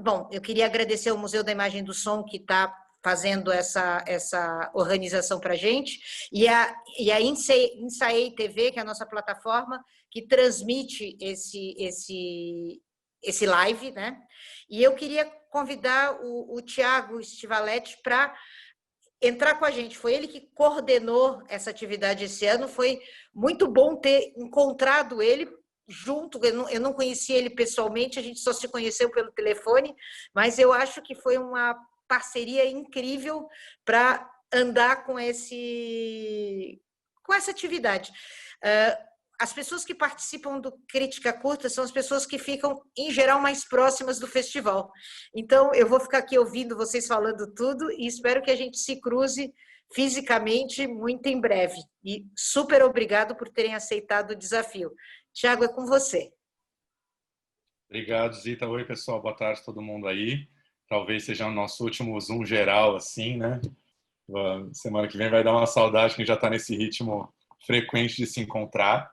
Bom, eu queria agradecer ao Museu da Imagem do Som, que está fazendo essa organização para a gente, e a Ensaiei TV, que é a nossa plataforma, que transmite esse live, né? E eu queria convidar o Tiago Stivaletti para entrar com a gente. Foi ele que coordenou essa atividade esse ano, foi muito bom ter encontrado ele junto, eu não conhecia ele pessoalmente, a gente só se conheceu pelo telefone, mas eu acho que foi uma parceria incrível para andar com essa atividade. As pessoas que participam do Crítica Curta são as pessoas que ficam, em geral, mais próximas do festival. Então, eu vou ficar aqui ouvindo vocês falando tudo e espero que a gente se cruze fisicamente muito em breve. E super obrigado por terem aceitado o desafio. Tiago, é com você. Obrigado, Zita. Oi, pessoal. Boa tarde a todo mundo aí. Talvez seja o nosso último Zoom geral, assim, né? Semana que vem vai dar uma saudade, que já está nesse ritmo frequente de se encontrar.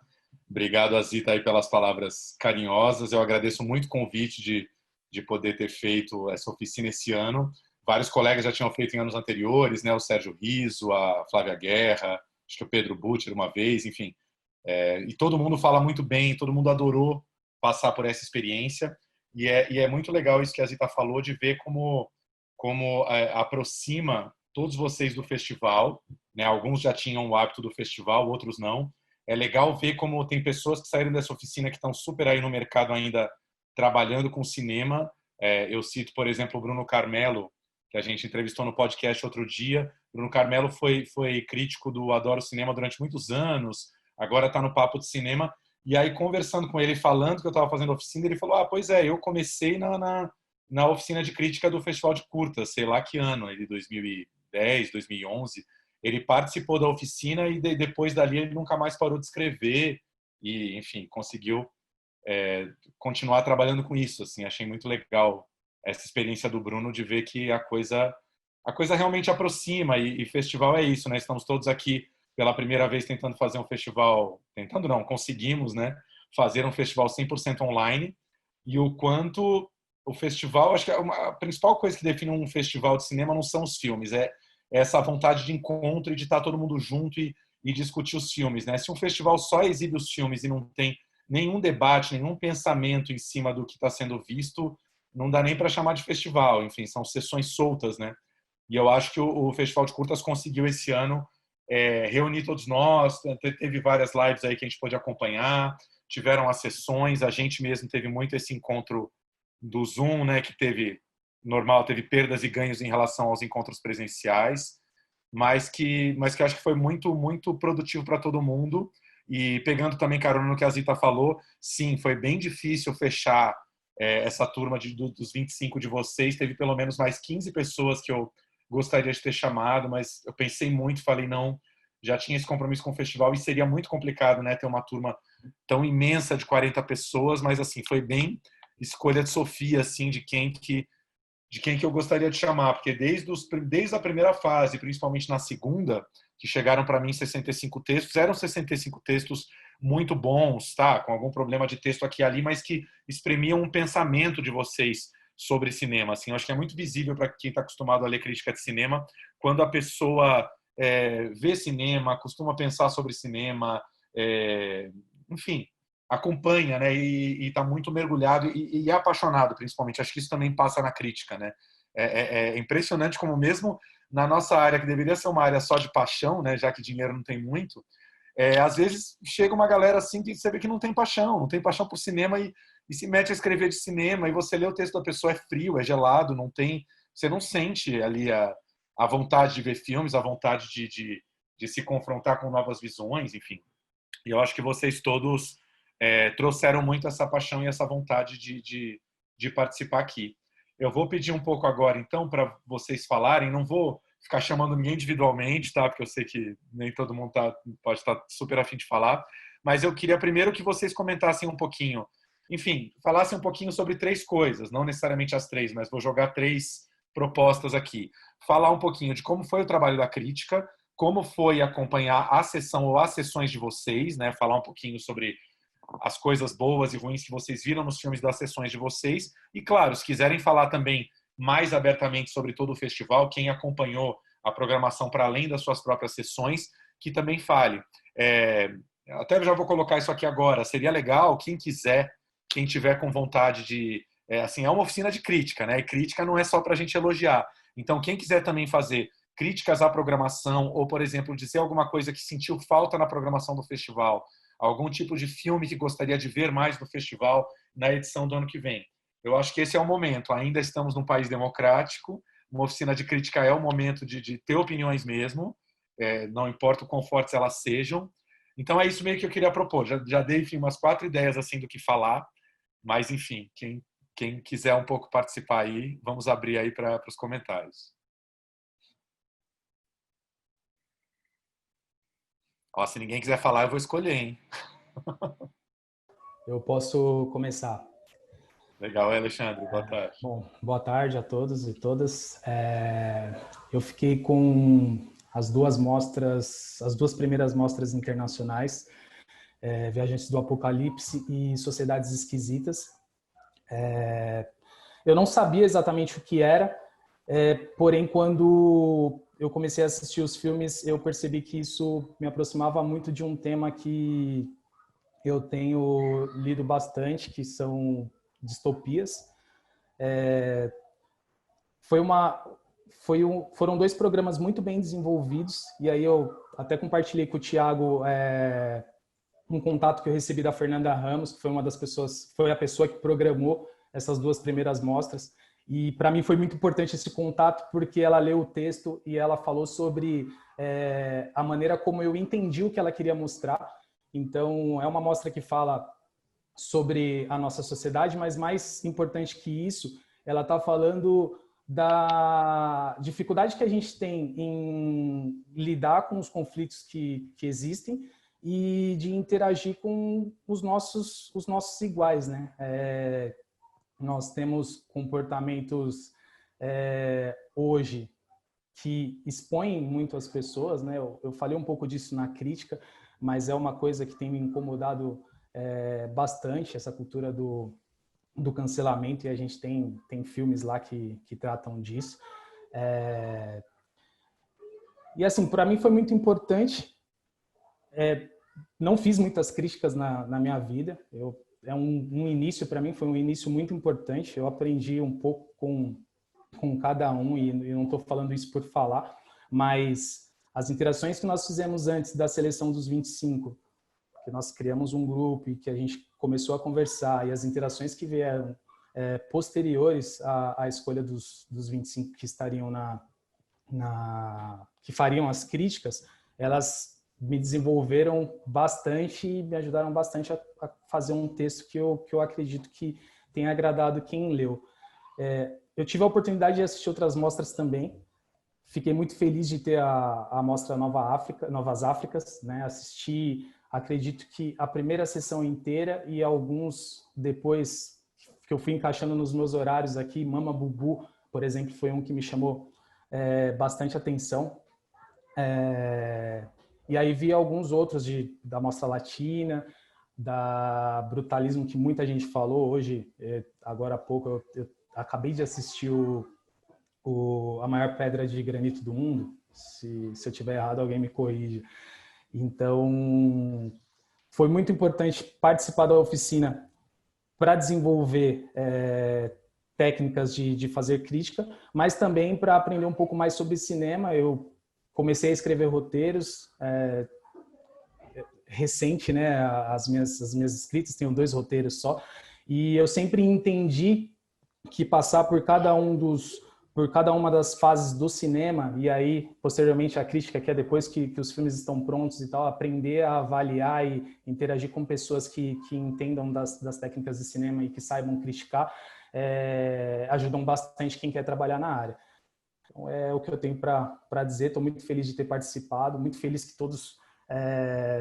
Obrigado, Zita, aí pelas palavras carinhosas. Eu agradeço muito o convite de poder ter feito essa oficina esse ano. Vários colegas já tinham feito em anos anteriores, né? O Sérgio Riso, a Flávia Guerra, acho que o Pedro Butcher uma vez, enfim. E todo mundo fala muito bem, todo mundo adorou passar por essa experiência. E é muito legal isso que a Zita falou, de ver como aproxima todos vocês do festival, né? Alguns já tinham o hábito do festival, outros não. É legal ver como tem pessoas que saíram dessa oficina que estão super aí no mercado ainda trabalhando com cinema. Eu cito, por exemplo, o Bruno Carmelo, que a gente entrevistou no podcast outro dia. Bruno Carmelo foi crítico do Adoro Cinema durante muitos anos, agora está no Papo de Cinema. E aí, conversando com ele, falando que eu estava fazendo oficina, ele falou, pois é, eu comecei na oficina de crítica do Festival de Curtas, sei lá que ano, ele 2010, 2011. Ele participou da oficina e depois dali ele nunca mais parou de escrever e, enfim, conseguiu continuar trabalhando com isso. Assim, achei muito legal essa experiência do Bruno de ver que a coisa realmente aproxima e festival é isso, né? Estamos todos aqui pela primeira vez tentando fazer um festival, tentando não, conseguimos, né? Fazer um festival 100% online e o quanto o festival, acho que a principal coisa que define um festival de cinema não são os filmes, é essa vontade de encontro e de estar todo mundo junto e discutir os filmes, né? Se um festival só exibe os filmes e não tem nenhum debate, nenhum pensamento em cima do que está sendo visto, não dá nem para chamar de festival. Enfim, são sessões soltas, né? E eu acho que o Festival de Curtas conseguiu esse ano reunir todos nós. Teve várias lives aí que a gente pôde acompanhar, tiveram as sessões, a gente mesmo teve muito esse encontro do Zoom, né? Que teve perdas e ganhos em relação aos encontros presenciais, mas que eu acho que foi muito, muito produtivo para todo mundo. E pegando também carona no que a Zita falou, sim, foi bem difícil fechar essa turma dos 25 de vocês. Teve pelo menos mais 15 pessoas que eu gostaria de ter chamado, mas eu pensei muito, falei não, já tinha esse compromisso com o festival e seria muito complicado, né, ter uma turma tão imensa de 40 pessoas, mas assim, foi bem escolha de Sofia, assim, de quem que eu gostaria de chamar, porque desde a primeira fase, principalmente na segunda, que chegaram para mim 65 textos, eram 65 textos muito bons, tá? Com algum problema de texto aqui e ali, mas que exprimiam um pensamento de vocês sobre cinema. Assim, eu acho que é muito visível para quem está acostumado a ler crítica de cinema, quando a pessoa vê cinema, costuma pensar sobre cinema, enfim, acompanha, né, e está muito mergulhado e é apaixonado, principalmente. Acho que isso também passa na crítica, né? É impressionante como mesmo na nossa área, que deveria ser uma área só de paixão, né, já que dinheiro não tem muito, às vezes chega uma galera assim que você vê que não tem paixão por cinema e se mete a escrever de cinema e você lê o texto da pessoa, é frio, é gelado, você não sente ali a vontade de ver filmes, a vontade de se confrontar com novas visões, enfim. E eu acho que vocês todos trouxeram muito essa paixão e essa vontade de participar aqui. Eu vou pedir um pouco agora, então, para vocês falarem. Não vou ficar chamando ninguém individualmente, tá? Porque eu sei que nem todo mundo pode estar super afim de falar. Mas eu queria primeiro que vocês comentassem um pouquinho, enfim, falassem um pouquinho sobre 3 coisas, não necessariamente as 3, mas vou jogar 3 propostas aqui. Falar um pouquinho de como foi o trabalho da crítica, como foi acompanhar a sessão ou as sessões de vocês, né? Falar um pouquinho sobre as coisas boas e ruins que vocês viram nos filmes das sessões de vocês. E, claro, se quiserem falar também mais abertamente sobre todo o festival, quem acompanhou a programação para além das suas próprias sessões, que também fale. Até já vou colocar isso aqui agora. Seria legal, quem quiser, quem tiver com vontade de... assim, é uma oficina de crítica, né? E crítica não é só para a gente elogiar. Então, quem quiser também fazer críticas à programação, ou, por exemplo, dizer alguma coisa que sentiu falta na programação do festival, algum tipo de filme que gostaria de ver mais no festival na edição do ano que vem. Eu acho que esse é o momento. Ainda estamos num país democrático, uma oficina de crítica é o momento de ter opiniões mesmo, não importa o quão fortes elas sejam. Então é isso meio que eu queria propor. Já dei, enfim, umas 4 ideias assim do que falar, mas, enfim, quem quiser um pouco participar aí, vamos abrir aí para os comentários. Ó, se ninguém quiser falar, eu vou escolher, hein? Eu posso começar. Legal, Alexandre, boa tarde. Bom, boa tarde a todos e todas. Eu fiquei com as duas primeiras mostras internacionais, Viajantes do Apocalipse e Sociedades Esquisitas. Eu não sabia exatamente o que era, porém, quando eu comecei a assistir os filmes, eu percebi que isso me aproximava muito de um tema que eu tenho lido bastante, que são distopias. Foram 2 programas muito bem desenvolvidos, e aí eu até compartilhei com o Thiago um contato que eu recebi da Fernanda Ramos, que foi a pessoa que programou essas 2 primeiras mostras. E para mim foi muito importante esse contato, porque ela leu o texto e ela falou sobre a maneira como eu entendi o que ela queria mostrar. Então, é uma mostra que fala sobre a nossa sociedade, mas mais importante que isso, ela está falando da dificuldade que a gente tem em lidar com os conflitos que existem e de interagir com os nossos iguais, né? Nós temos comportamentos hoje que expõem muito as pessoas, né? Eu falei um pouco disso na crítica, mas é uma coisa que tem me incomodado bastante, essa cultura do cancelamento, e a gente tem filmes lá que tratam disso. E assim, para mim foi muito importante. Não fiz muitas críticas na minha vida. Um início, para mim, foi um início muito importante. Eu aprendi um pouco com cada um, e eu não estou falando isso por falar, mas as interações que nós fizemos antes da seleção dos 25, que nós criamos um grupo e que a gente começou a conversar, e as interações que vieram posteriores à escolha dos 25 que estariam que fariam as críticas, elas me desenvolveram bastante e me ajudaram bastante a fazer um texto que eu acredito que tenha agradado quem leu. Eu tive a oportunidade de assistir outras mostras também. Fiquei muito feliz de ter a mostra Novas Áfricas, né? Assisti, acredito que a primeira sessão inteira e alguns depois que eu fui encaixando nos meus horários aqui. Mama Bubu, por exemplo, foi um que me chamou bastante atenção. E aí vi alguns outros da Mostra Latina, da Brutalismo, que muita gente falou hoje. Agora há pouco eu acabei de assistir A Maior Pedra de Granito do Mundo. Se eu tiver errado, alguém me corrija. Então, foi muito importante participar da oficina para desenvolver técnicas de fazer crítica, mas também para aprender um pouco mais sobre cinema. Eu comecei a escrever roteiros recente, né? As minhas escritas, tenho 2 roteiros só, e eu sempre entendi que passar por cada uma das fases do cinema, e aí posteriormente a crítica, que é depois que os filmes estão prontos e tal, aprender a avaliar e interagir com pessoas que entendam das técnicas de cinema e que saibam criticar, ajudam bastante quem quer trabalhar na área. Então, é o que eu tenho para dizer. Estou muito feliz de ter participado, muito feliz que todos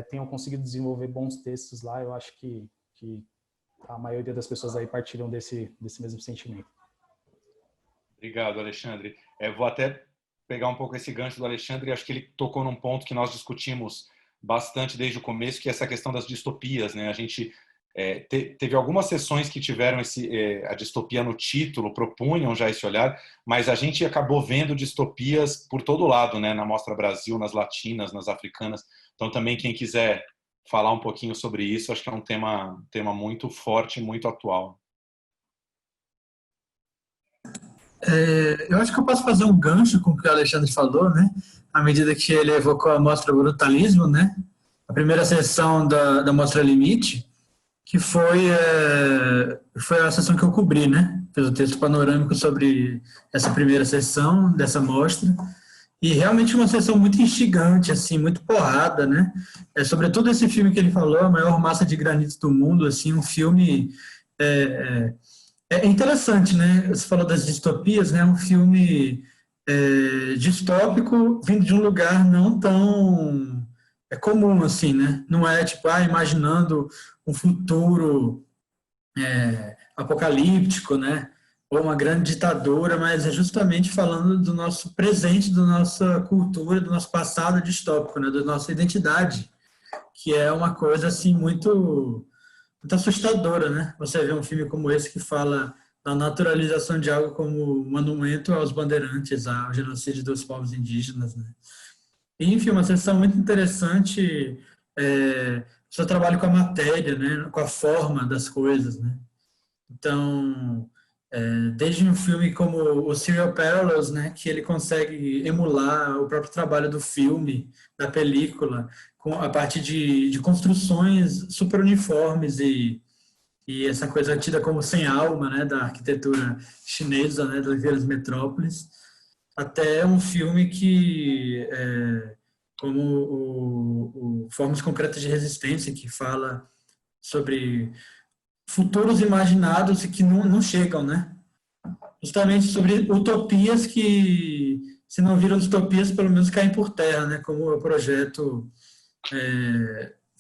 tenham conseguido desenvolver bons textos lá. Eu acho que a maioria das pessoas aí partilham desse mesmo sentimento. Obrigado, Alexandre. Vou até pegar um pouco esse gancho do Alexandre, e acho que ele tocou num ponto que nós discutimos bastante desde o começo, que é essa questão das distopias, né? A gente teve algumas sessões que tiveram a distopia no título, propunham já esse olhar, mas a gente acabou vendo distopias por todo lado, né? Na Mostra Brasil, nas latinas, nas africanas. Então, também, quem quiser falar um pouquinho sobre isso, acho que é um tema muito forte, muito atual. Eu acho que eu posso fazer um gancho com o que o Alexandre falou, né? À medida que ele evocou a Mostra Brutalismo, né? A primeira sessão da Mostra Limite, que foi a sessão que eu cobri, né? Fiz o texto panorâmico sobre essa primeira sessão dessa mostra, e realmente uma sessão muito instigante, assim, muito porrada, né? Sobretudo esse filme que ele falou, A Maior Massa de Granitos do Mundo, assim, um filme interessante, né? Você falou das distopias, né? Um filme distópico vindo de um lugar não tão comum, assim, né? Não é tipo, imaginando um futuro apocalíptico, né? Ou uma grande ditadura, mas é justamente falando do nosso presente, da nossa cultura, do nosso passado distópico, né? Da nossa identidade, que é uma coisa assim muito assustadora, né? Você vê um filme como esse que fala da naturalização de algo como monumento aos bandeirantes, ao genocídio dos povos indígenas, né? E, enfim, uma sessão muito interessante, o seu trabalho com a matéria, né? Com a forma das coisas, né? Então, desde um filme como o Serial Parallels, né, que ele consegue emular o próprio trabalho do filme, da película, a partir de construções super uniformes e essa coisa tida como sem alma, né, da arquitetura chinesa, né, das grandes metrópoles, até um filme que, como o Formas Concretas de Resistência, que fala sobre futuros imaginados e que não chegam, né? Justamente sobre utopias que, se não viram utopias, pelo menos caem por terra, né? Como o projeto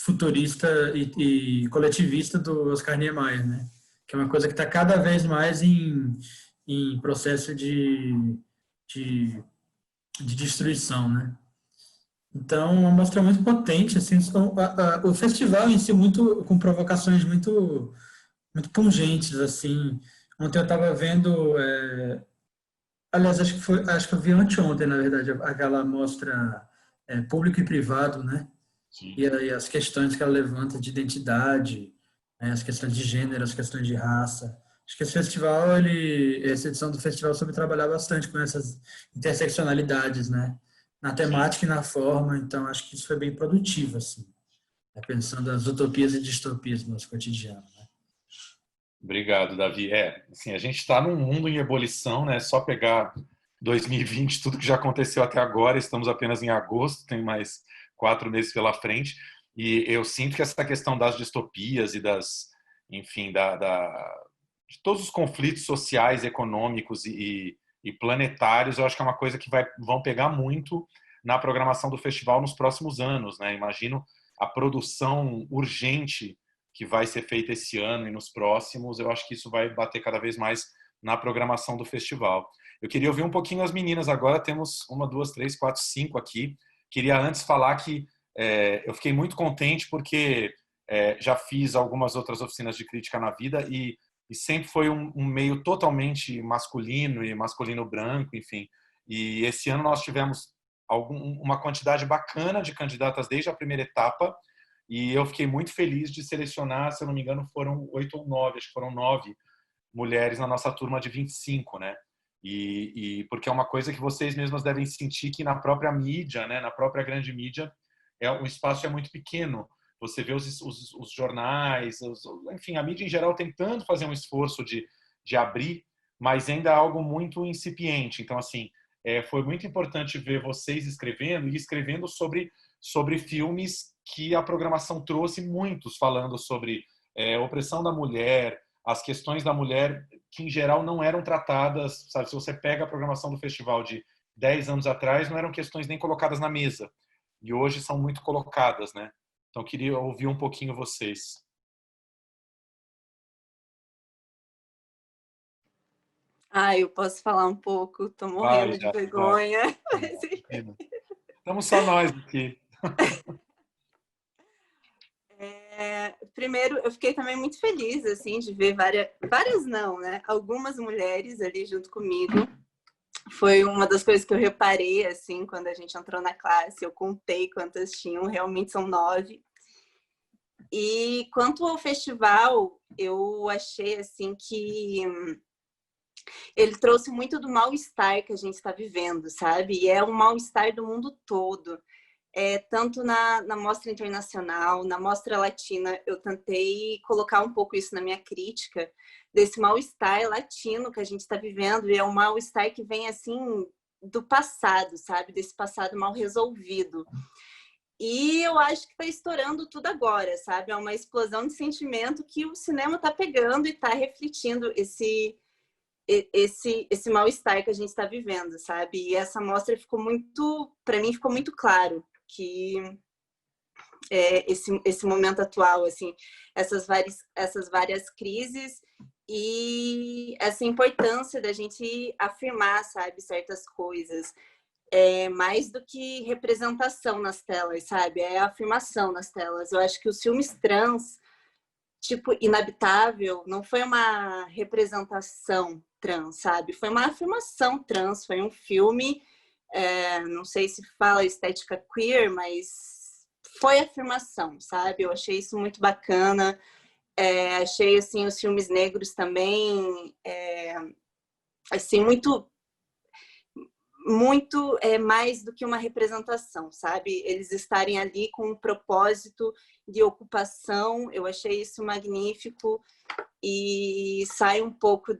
futurista e coletivista do Oscar Niemeyer, né? Que é uma coisa que está cada vez mais em processo de destruição, né? Então, uma mostra muito potente, assim, o festival em si com provocações muito pungentes, assim. Ontem eu estava vendo, aliás, acho que eu vi anteontem, na verdade, aquela mostra público e privado, né? Sim. E aí as questões que ela levanta de identidade, né? As questões de gênero, as questões de raça. Acho que esse festival, essa edição do festival soube trabalhar bastante com essas interseccionalidades, né? Na temática e na forma, então acho que isso foi bem produtivo, assim, pensando as utopias e distopias do nosso cotidiano, né? Obrigado, Davi. Assim, a gente está num mundo em ebulição, né? Só pegar 2020, tudo que já aconteceu até agora, estamos apenas em agosto, tem mais 4 meses pela frente, e eu sinto que essa questão das distopias e enfim, de todos os conflitos sociais, econômicos e planetários, eu acho que é uma coisa que vão pegar muito na programação do festival nos próximos anos, né? Imagino a produção urgente que vai ser feita esse ano e nos próximos, eu acho que isso vai bater cada vez mais na programação do festival. Eu queria ouvir um pouquinho as meninas agora, temos 1, 2, 3, 4, 5 aqui. Queria antes falar que eu fiquei muito contente porque já fiz algumas outras oficinas de crítica na vida e sempre foi um meio totalmente masculino e masculino branco, enfim. E esse ano nós tivemos uma quantidade bacana de candidatas desde a primeira etapa, e eu fiquei muito feliz de selecionar, se eu não me engano, foram 8 ou 9, acho que foram 9 mulheres na nossa turma de 25, né? E porque é uma coisa que vocês mesmas devem sentir que na própria mídia, né, na própria grande mídia, o espaço é muito pequeno. Você vê os jornais, enfim, a mídia em geral tentando fazer um esforço de abrir, mas ainda é algo muito incipiente. Então, assim, foi muito importante ver vocês escrevendo sobre filmes que a programação trouxe, muitos falando sobre opressão da mulher, as questões da mulher que em geral não eram tratadas, sabe? Se você pega a programação do festival de 10 anos atrás, não eram questões nem colocadas na mesa. E hoje são muito colocadas, né? Então eu queria ouvir um pouquinho vocês. Eu posso falar um pouco, tô morrendo de vergonha. Estamos só nós aqui. Primeiro, eu fiquei também muito feliz, assim, de ver várias não, né? Algumas mulheres ali junto comigo. Foi uma das coisas que eu reparei, assim, quando a gente entrou na classe. Eu contei quantas tinham, realmente são 9. E quanto ao festival, eu achei, assim, que ele trouxe muito do mal-estar que a gente está vivendo, sabe? E é um mal-estar do mundo todo. Tanto na Mostra Internacional, na Mostra Latina, eu tentei colocar um pouco isso na minha crítica, desse mal-estar latino que a gente está vivendo, e é um mal-estar que vem, assim, do passado, sabe? Desse passado mal resolvido. E eu acho que está estourando tudo agora, sabe? É uma explosão de sentimento que o cinema está pegando e está refletindo esse mal-estar que a gente está vivendo, sabe? E essa mostra ficou muito, para mim, ficou muito claro que esse momento atual, assim, essas várias crises e essa importância da gente afirmar, sabe, certas coisas. Mais do que representação nas telas, sabe? É afirmação nas telas. Eu acho que os filmes trans, tipo Inabitável, não foi uma representação trans, sabe? Foi uma afirmação trans, foi um filme, não sei se fala estética queer, mas foi afirmação, sabe? Eu achei isso muito bacana. Achei, assim, os filmes negros também, assim, muito mais do que uma representação, sabe? Eles estarem ali com um propósito de ocupação, eu achei isso magnífico e sai um pouco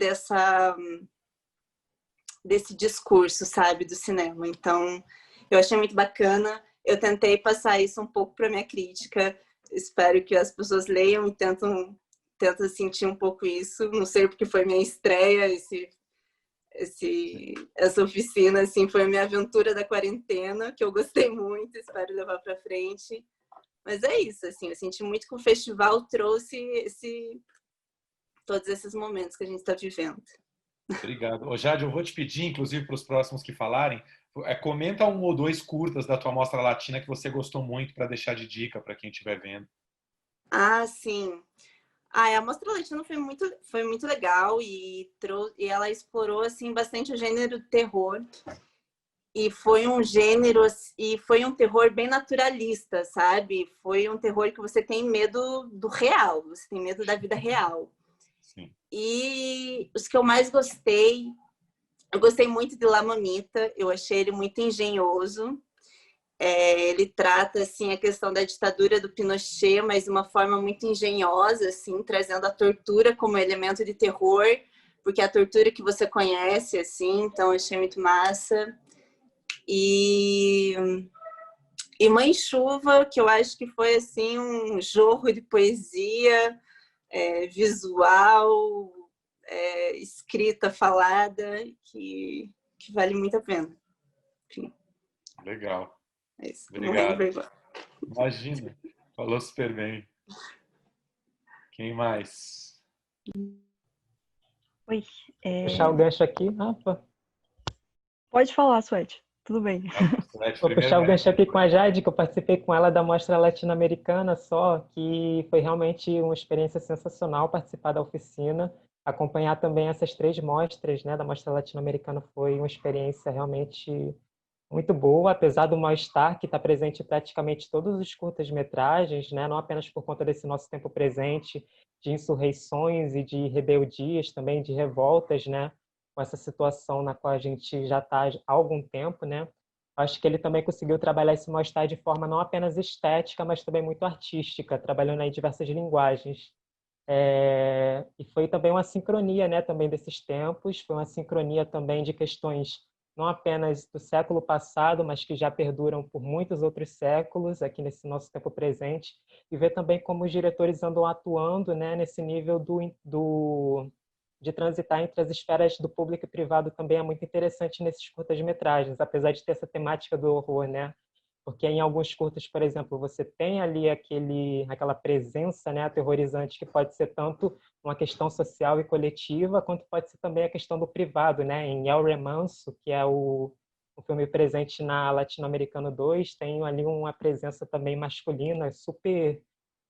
desse discurso, sabe, do cinema. Então, eu achei muito bacana. Eu tentei passar isso um pouco para minha crítica. Espero que as pessoas leiam e tentam sentir um pouco isso. Não sei porque foi minha estreia, essa oficina, assim, foi a minha aventura da quarentena, que eu gostei muito, espero levar para frente. Mas é isso, assim, eu senti muito que o festival trouxe todos esses momentos que a gente está vivendo. Obrigado. Ô, Jade, eu vou te pedir, inclusive, para os próximos que falarem, comenta 1 ou 2 curtas da tua Mostra Latina que você gostou muito para deixar de dica para quem estiver vendo. Ah, sim. A Mostra Latina foi muito legal e ela explorou, assim, bastante o gênero terror. E foi um terror bem naturalista, sabe? Foi um terror que você tem medo do real, você tem medo da vida real. Sim. E os que eu mais gostei, eu gostei muito de La Mamita, eu achei ele muito engenhoso. Ele trata, assim, a questão da ditadura do Pinochet, mas de uma forma muito engenhosa, assim, trazendo a tortura como elemento de terror, porque é a tortura que você conhece, assim, então eu achei muito massa. E Mãe Chuva, que eu acho que foi, assim, um jorro de poesia visual, escrita, falada, que vale muito a pena. Enfim. Legal. É isso. Obrigado. Imagina. Falou super bem. Quem mais? Oi. Puxar o gancho aqui. Pode falar, Suete. Tudo bem. Vou puxar o gancho aqui com a Jade, que eu participei com ela da Mostra Latino-Americana só, que foi realmente uma experiência sensacional participar da oficina. Acompanhar também essas 3 mostras, né, da Mostra Latino-Americana foi uma experiência realmente muito boa, apesar do mal-estar que está presente em praticamente todos os curtas-metragens, né, não apenas por conta desse nosso tempo presente de insurreições e de rebeldias, também de revoltas, né, com essa situação na qual a gente já está há algum tempo, né. Acho que ele também conseguiu trabalhar esse mal-estar de forma não apenas estética, mas também muito artística, trabalhando em diversas linguagens. E foi também uma sincronia, né, também desses tempos, foi uma sincronia também de questões não apenas do século passado, mas que já perduram por muitos outros séculos aqui nesse nosso tempo presente, e ver também como os diretores andam atuando, né, nesse nível de transitar entre as esferas do público e privado também é muito interessante nesses curtas-metragens, apesar de ter essa temática do horror, né? Porque em alguns curtas, por exemplo, você tem ali aquela presença, né, aterrorizante que pode ser tanto uma questão social e coletiva, quanto pode ser também a questão do privado, né? Em El Remanso, que é o filme presente na Latino-Americano 2, tem ali uma presença também masculina super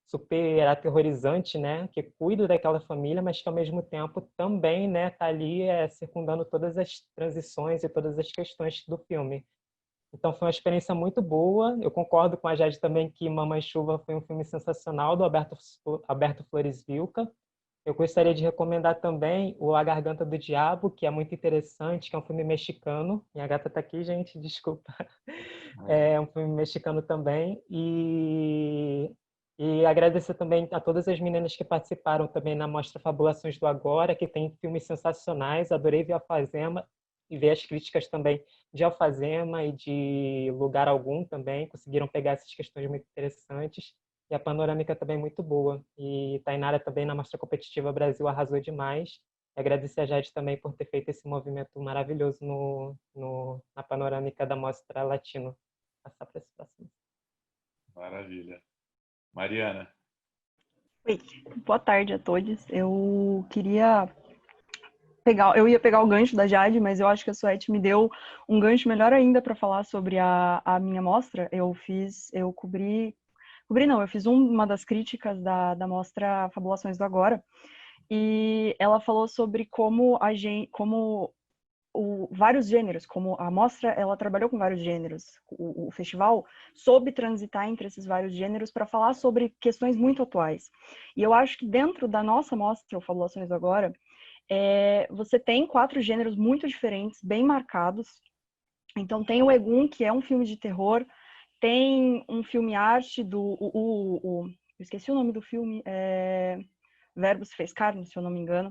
super aterrorizante, né? Que cuida daquela família, mas que ao mesmo tempo também, né, tá ali circundando todas as transições e todas as questões do filme. Então foi uma experiência muito boa. Eu concordo com a Jade também que Mamãe Chuva foi um filme sensacional do Alberto Flores Vilca. Eu gostaria de recomendar também o A Garganta do Diabo, que é muito interessante, que é um filme mexicano. Minha gata está aqui, gente, desculpa. É um filme mexicano também. E agradecer também a todas as meninas que participaram também na Mostra Fabulações do Agora, que tem filmes sensacionais. Adorei ver Alfazema e ver as críticas também de Alfazema e de Lugar Algum também. Conseguiram pegar essas questões muito interessantes. E a panorâmica também é muito boa. E Tainara também na Mostra Competitiva Brasil arrasou demais. E agradecer a Jade também por ter feito esse movimento maravilhoso na panorâmica da Mostra Latino. Passar para esse próximo. Maravilha. Mariana. Oi, boa tarde a todos. Eu ia pegar o gancho da Jade, mas eu acho que a Suete me deu um gancho melhor ainda para falar sobre a minha mostra. Eu fiz uma das críticas da mostra Fabulações do Agora, e ela falou sobre como vários gêneros, como a mostra, ela trabalhou com vários gêneros. O festival soube transitar entre esses vários gêneros para falar sobre questões muito atuais. E eu acho que dentro da nossa mostra, o Fabulações do Agora, você tem 4 gêneros muito diferentes, bem marcados. Então tem o Egum, que é um filme de terror, tem um filme arte eu esqueci o nome do filme, Verbo se fez carne, se eu não me engano.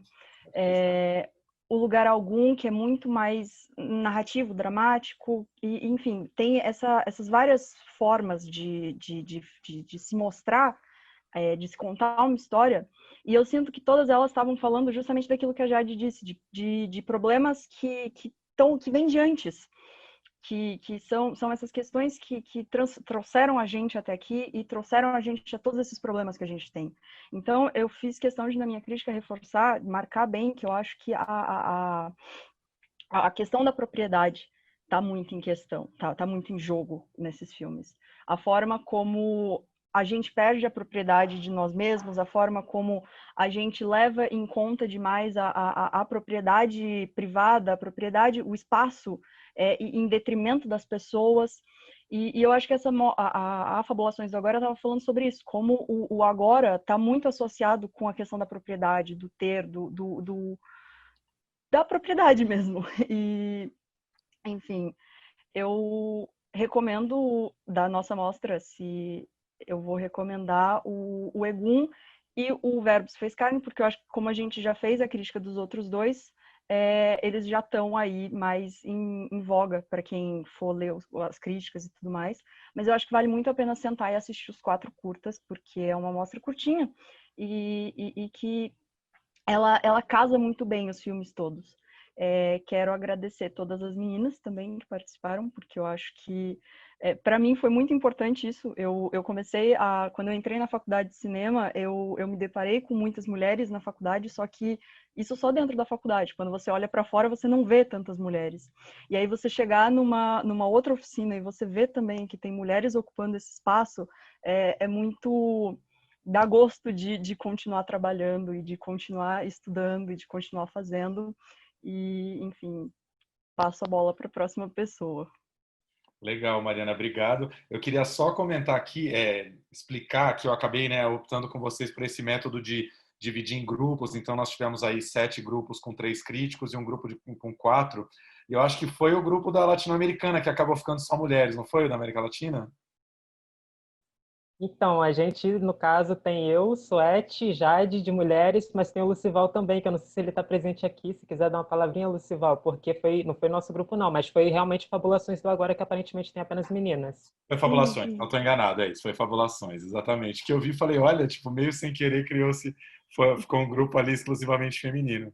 O Lugar Algum, que é muito mais narrativo, dramático, e enfim, tem essas várias formas de se mostrar, de se contar uma história, e eu sinto que todas elas estavam falando justamente daquilo que a Jade disse, de problemas que vêm de antes, que são essas questões que trouxeram a gente até aqui e trouxeram a gente a todos esses problemas que a gente tem. Então, eu fiz questão de, na minha crítica, reforçar, marcar bem que eu acho que a questão da propriedade está muito em questão, tá muito em jogo nesses filmes. A forma como a gente perde a propriedade de nós mesmos, a forma como a gente leva em conta demais a propriedade privada, a propriedade, o espaço, em detrimento das pessoas. E eu acho que a Fabulações do Agora estava falando sobre isso, como o agora está muito associado com a questão da propriedade, do ter, da propriedade mesmo. E, enfim, eu recomendo da nossa mostra, eu vou recomendar o Egum e o Verbo se fez carne, porque eu acho que como a gente já fez a crítica dos outros dois, eles já estão aí mais em voga para quem for ler as críticas e tudo mais. Mas eu acho que vale muito a pena sentar e assistir os 4 curtas, porque é uma mostra curtinha e que ela casa muito bem os filmes todos. Quero agradecer todas as meninas também que participaram, porque eu acho que, para mim, foi muito importante isso. Eu comecei quando eu entrei na faculdade de cinema, eu me deparei com muitas mulheres na faculdade, só que isso só dentro da faculdade. Quando você olha para fora, você não vê tantas mulheres. E aí você chegar numa outra oficina e você vê também que tem mulheres ocupando esse espaço, é muito... dá gosto de continuar trabalhando e de continuar estudando e de continuar fazendo. E, enfim, passo a bola para a próxima pessoa. Legal, Mariana, obrigado. Eu queria só comentar aqui, explicar que eu acabei, né, optando com vocês por esse método de dividir em grupos. Então, nós tivemos aí 7 grupos com 3 críticos e um grupo com 4. E eu acho que foi o grupo da latino-americana que acabou ficando só mulheres, não foi o da América Latina? Então, a gente, no caso, tem eu, Suete, Jade, de mulheres, mas tem o Lucival também, que eu não sei se ele está presente aqui, se quiser dar uma palavrinha, Lucival, porque não foi nosso grupo não, mas foi realmente Fabulações do Agora, que aparentemente tem apenas meninas. Foi Fabulações, não estou enganado, é isso, foi Fabulações, exatamente. Que eu vi e falei, olha, tipo, meio sem querer ficou um grupo ali exclusivamente feminino.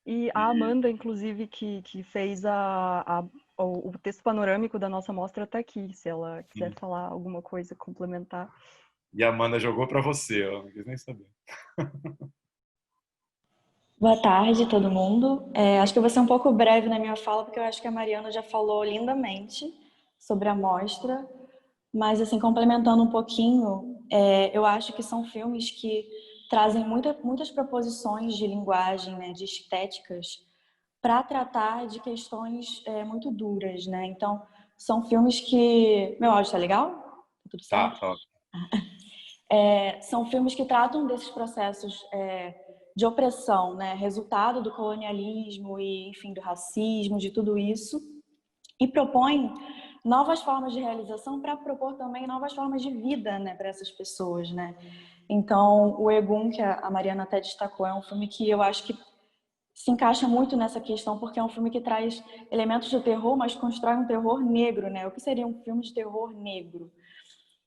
E a Amanda, inclusive, que fez o texto panorâmico da nossa mostra está aqui, se ela quiser falar alguma coisa, complementar. E a Amanda jogou para você, eu não quis nem saber. Boa tarde, todo mundo. Acho que eu vou ser um pouco breve na minha fala, porque eu acho que a Mariana já falou lindamente sobre a mostra. Mas, assim, complementando um pouquinho, eu acho que são filmes que trazem muitas proposições de linguagem, né, de estéticas, para tratar de questões muito duras, né? Então, são filmes que... Meu áudio tá legal? Tá tudo Tá, certo? tá. São filmes que tratam desses processos de opressão, né? Resultado do colonialismo e, enfim, do racismo, de tudo isso, e propõem novas formas de realização para propor também novas formas de vida, né, para essas pessoas, né? Então, o Egum, que a Mariana até destacou, é um filme que eu acho que se encaixa muito nessa questão, porque é um filme que traz elementos de terror, mas constrói um terror negro, né? O que seria um filme de terror negro?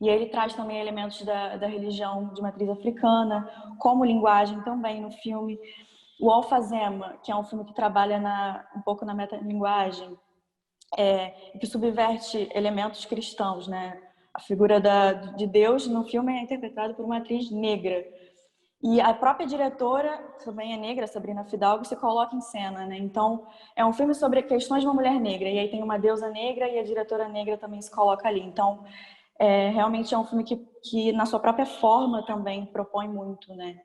E ele traz também elementos da religião de matriz africana, como linguagem também no filme. O Alfazema, que é um filme que trabalha um pouco na metalinguagem, que subverte elementos cristãos, né? A figura de Deus no filme é interpretada por uma atriz negra. E a própria diretora, que também é negra, Sabrina Fidalgo, se coloca em cena, né? Então, é um filme sobre questões de uma mulher negra. E aí tem uma deusa negra e a diretora negra também se coloca ali. Então, realmente é um filme que, na sua própria forma, também propõe muito, né?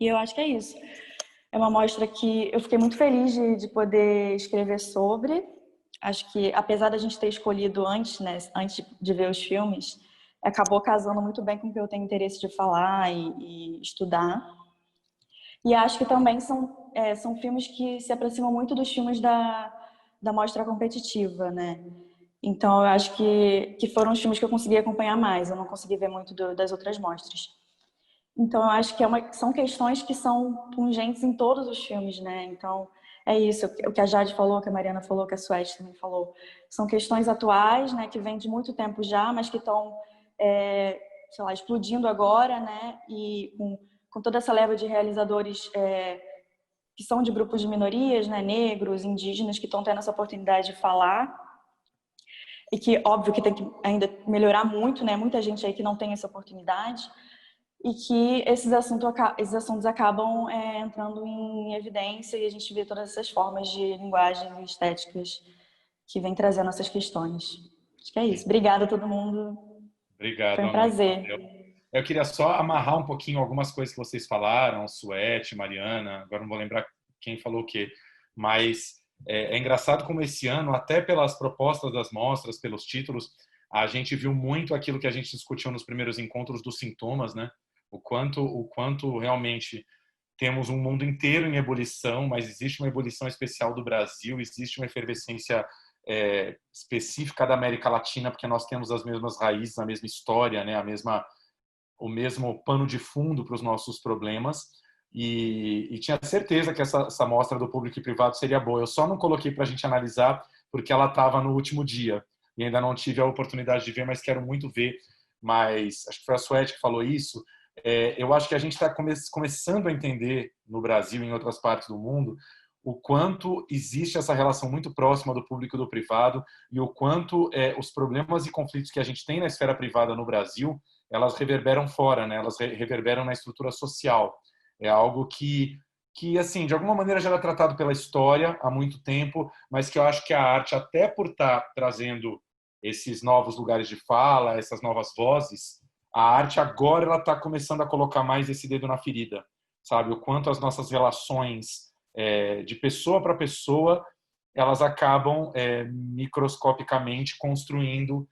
E eu acho que é isso. É uma mostra que eu fiquei muito feliz de poder escrever sobre. Acho que, apesar da gente ter escolhido antes, né, antes de ver os filmes, acabou casando muito bem com o que eu tenho interesse de falar e estudar. E acho que também são filmes que se aproximam muito dos filmes da mostra competitiva, né? Então, eu acho que foram os filmes que eu consegui acompanhar mais. Eu não consegui ver muito das outras mostras. Então, eu acho que são questões que são pungentes em todos os filmes, né? Então, é isso. O que a Jade falou, que a Mariana falou, que a Suede também falou. São questões atuais, né? Que vêm de muito tempo já, mas que estão, sei lá, explodindo agora, né? E com toda essa leva de realizadores que são de grupos de minorias, né? Negros, indígenas, que estão tendo essa oportunidade de falar. E que, óbvio, que tem que ainda melhorar muito, né? Muita gente aí que não tem essa oportunidade. E que esses assuntos acabam entrando em evidência e a gente vê todas essas formas de linguagem e estéticas que vêm trazendo essas questões. Acho que é isso. Obrigada a todo mundo. Obrigado, Foi um Ana. prazer. Eu queria só amarrar um pouquinho algumas coisas que vocês falaram, Suete, Mariana, agora não vou lembrar quem falou o quê, mas é engraçado como esse ano, até pelas propostas das mostras, pelos títulos, a gente viu muito aquilo que a gente discutiu nos primeiros encontros dos sintomas, né? O quanto realmente temos um mundo inteiro em ebulição, mas existe uma ebulição especial do Brasil, existe uma efervescência específica da América Latina, porque nós temos as mesmas raízes, a mesma história, né? O mesmo pano de fundo para os nossos problemas. E tinha certeza que essa mostra do público e privado seria boa. Eu só não coloquei para a gente analisar porque ela estava no último dia e ainda não tive a oportunidade de ver, mas quero muito ver. Mas acho que foi a Suete que falou isso. Eu acho que a gente está começando a entender no Brasil e em outras partes do mundo o quanto existe essa relação muito próxima do público e do privado e o quanto os problemas e conflitos que a gente tem na esfera privada no Brasil, elas reverberam fora, né? Elas reverberam na estrutura social. É algo que assim, de alguma maneira já era tratado pela história há muito tempo, mas que eu acho que a arte, até por estar trazendo esses novos lugares de fala, essas novas vozes, a arte agora ela está começando a colocar mais esse dedo na ferida, sabe? O quanto as nossas relações de pessoa para pessoa, elas acabam microscopicamente construindo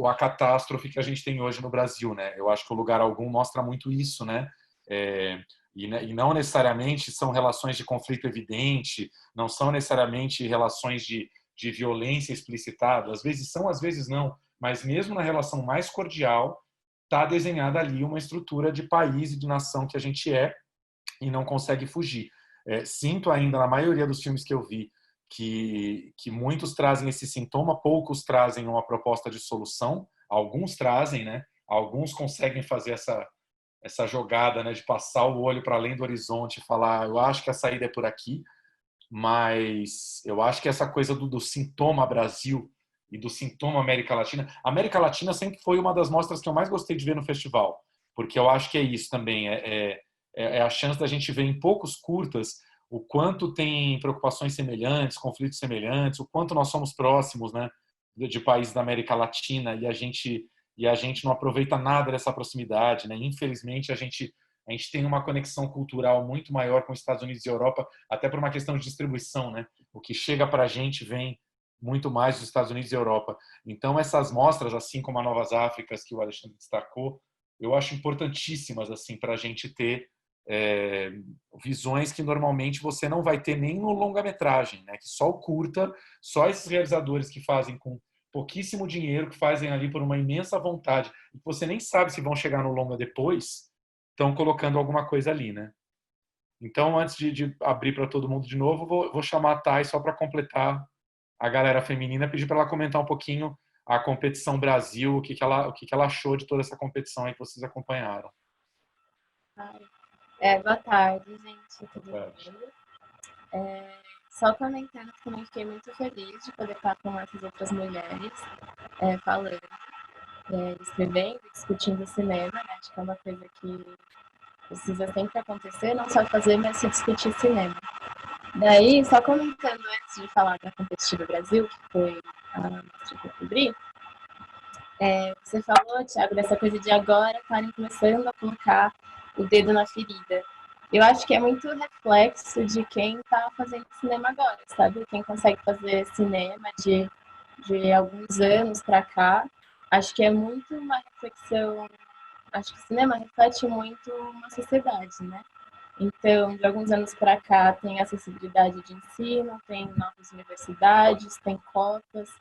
a catástrofe que a gente tem hoje no Brasil, né? Eu acho que o Lugar Algum mostra muito isso, né? E não necessariamente são relações de conflito evidente, não são necessariamente relações de violência explicitada, às vezes são, às vezes não, mas mesmo na relação mais cordial, está desenhada ali uma estrutura de país e de nação que a gente é e não consegue fugir. Sinto ainda, na maioria dos filmes que eu vi, que muitos trazem esse sintoma, poucos trazem uma proposta de solução, alguns trazem, né? Alguns conseguem fazer essa jogada, né, de passar o olho para além do horizonte e falar, eu acho que a saída é por aqui, mas eu acho que essa coisa do sintoma Brasil e do sintoma América Latina sempre foi uma das mostras que eu mais gostei de ver no festival, porque eu acho que é isso também, é a chance da gente ver em poucos curtas o quanto tem preocupações semelhantes, conflitos semelhantes, o quanto nós somos próximos, né, de países da América Latina e e a gente não aproveita nada dessa proximidade, né? Infelizmente, a gente tem uma conexão cultural muito maior com os Estados Unidos e Europa, até por uma questão de distribuição, né? O que chega para a gente vem muito mais dos Estados Unidos e Europa. Então, essas mostras, assim como a Novas Áfricas, que o Alexandre destacou, eu acho importantíssimas assim, para a gente ter visões que normalmente você não vai ter nem no longa-metragem, né? Que só o curta, só esses realizadores que fazem com pouquíssimo dinheiro, que fazem ali por uma imensa vontade, e que você nem sabe se vão chegar no longa depois, estão colocando alguma coisa ali, né? Então, antes de abrir para todo mundo de novo, vou chamar a Thay só para completar a galera feminina, pedir para ela comentar um pouquinho a competição Brasil, o que ela achou de toda essa competição aí que vocês acompanharam. Boa tarde, gente. Tudo bem? Só comentando que também fiquei muito feliz de poder estar com essas outras mulheres falando, escrevendo, discutindo cinema, né? Acho que é uma coisa que precisa sempre acontecer, não só fazer, mas se discutir cinema. Daí, só comentando antes de falar da Competitiva Brasil, que foi a mostra que eu cobri, você falou, Thiago, dessa coisa de agora estarem começando a colocar o dedo na ferida. Eu acho que é muito reflexo de quem está fazendo cinema agora, sabe? Quem consegue fazer cinema de alguns anos para cá. Acho que é muito uma reflexão. Acho que o cinema reflete muito uma sociedade, né? Então, de alguns anos para cá, tem acessibilidade de ensino, tem novas universidades, tem cotas,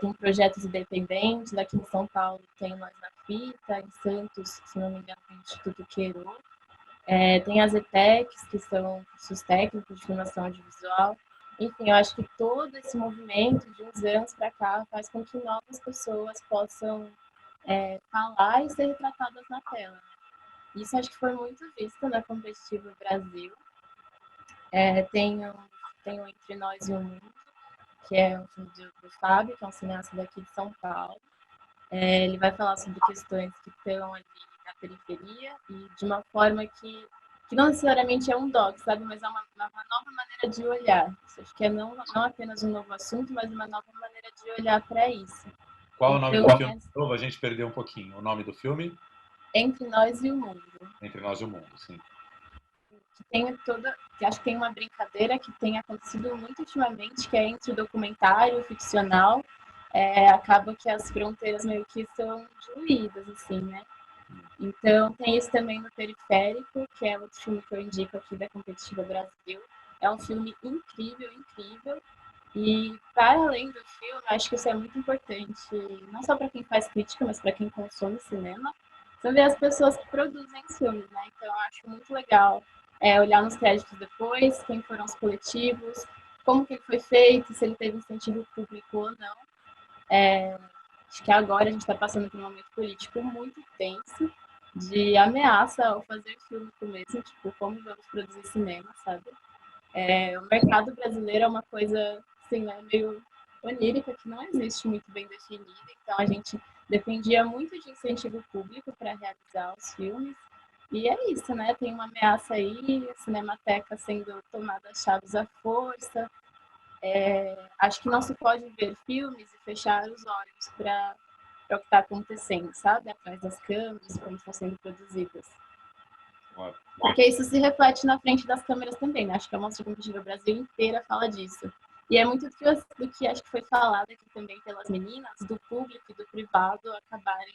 tem projetos independentes. Aqui em São Paulo tem Nós na Fita, em Santos, se não me engano, tem o Instituto Queiro. Tem as ETECs, que são cursos técnicos de formação audiovisual. Enfim, eu acho que todo esse movimento de uns anos para cá faz com que novas pessoas possam falar e ser retratadas na tela. Isso acho que foi muito visto na Competitiva Brasil. Tem o Entre Nós e o Mundo, que é um filme do Fábio, que é um cineasta daqui de São Paulo. Ele vai falar sobre questões que estão ali na periferia e de uma forma que não necessariamente é um doc, sabe? Mas é uma nova maneira de olhar. Acho que é não apenas um novo assunto, mas uma nova maneira de olhar para isso. Qual o nome do filme? A gente perdeu um pouquinho. O nome do filme? Entre Nós e o Mundo. Entre Nós e o Mundo, sim. Que acho que tem uma brincadeira que tem acontecido muito ultimamente, que é entre o documentário e o ficcional. Acaba que as fronteiras meio que são diluídas, assim, né? Então, tem isso também no Periférico, que é outro filme que eu indico aqui da Competitiva Brasil. É um filme incrível, incrível. E, para além do filme, acho que isso é muito importante, não só para quem faz crítica, mas para quem consome cinema, são ver as pessoas que produzem os filmes, né? Então, eu acho muito legal olhar nos créditos depois, quem foram os coletivos, como que ele foi feito, se ele teve incentivo público ou não. Acho que agora a gente está passando por um momento político muito tenso, de ameaça ao fazer filme mesmo, tipo, como vamos produzir cinema, sabe? O mercado brasileiro é uma coisa, assim, né, meio onírica, que não existe muito bem definida, então a gente dependia muito de incentivo público para realizar os filmes, e é isso, né? Tem uma ameaça aí, a Cinemateca sendo tomada a chaves à força. Acho que não se pode ver filmes e fechar os olhos para o que está acontecendo, sabe? Atrás das câmeras, como estão sendo produzidas. Porque isso se reflete na frente das câmeras também, né? Acho que a Mostra Competitiva Brasil inteira fala disso. E é muito do que acho que foi falado aqui também pelas meninas, do público e do privado acabarem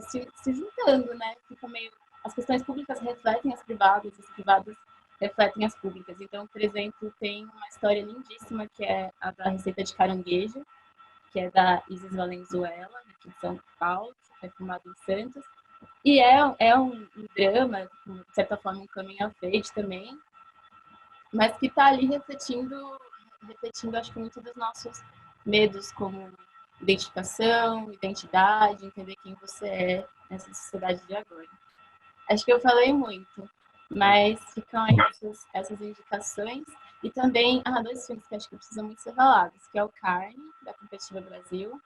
se juntando, né? Fica meio... As questões públicas refletem as privadas refletem as públicas. Então, por exemplo, tem uma história lindíssima que é a da receita de caranguejo, que é da Isis Valenzuela, aqui de São Paulo, que foi filmado em Santos. E é um drama, de certa forma, um coming of age também, mas que está ali refletindo, acho que muito dos nossos medos, como identificação, identidade, entender quem você é nessa sociedade de agora. Acho que eu falei muito, mas ficam aí essas indicações. E também, dois filmes que acho que precisam muito ser falados, que é o Carne, da Competitiva Brasil.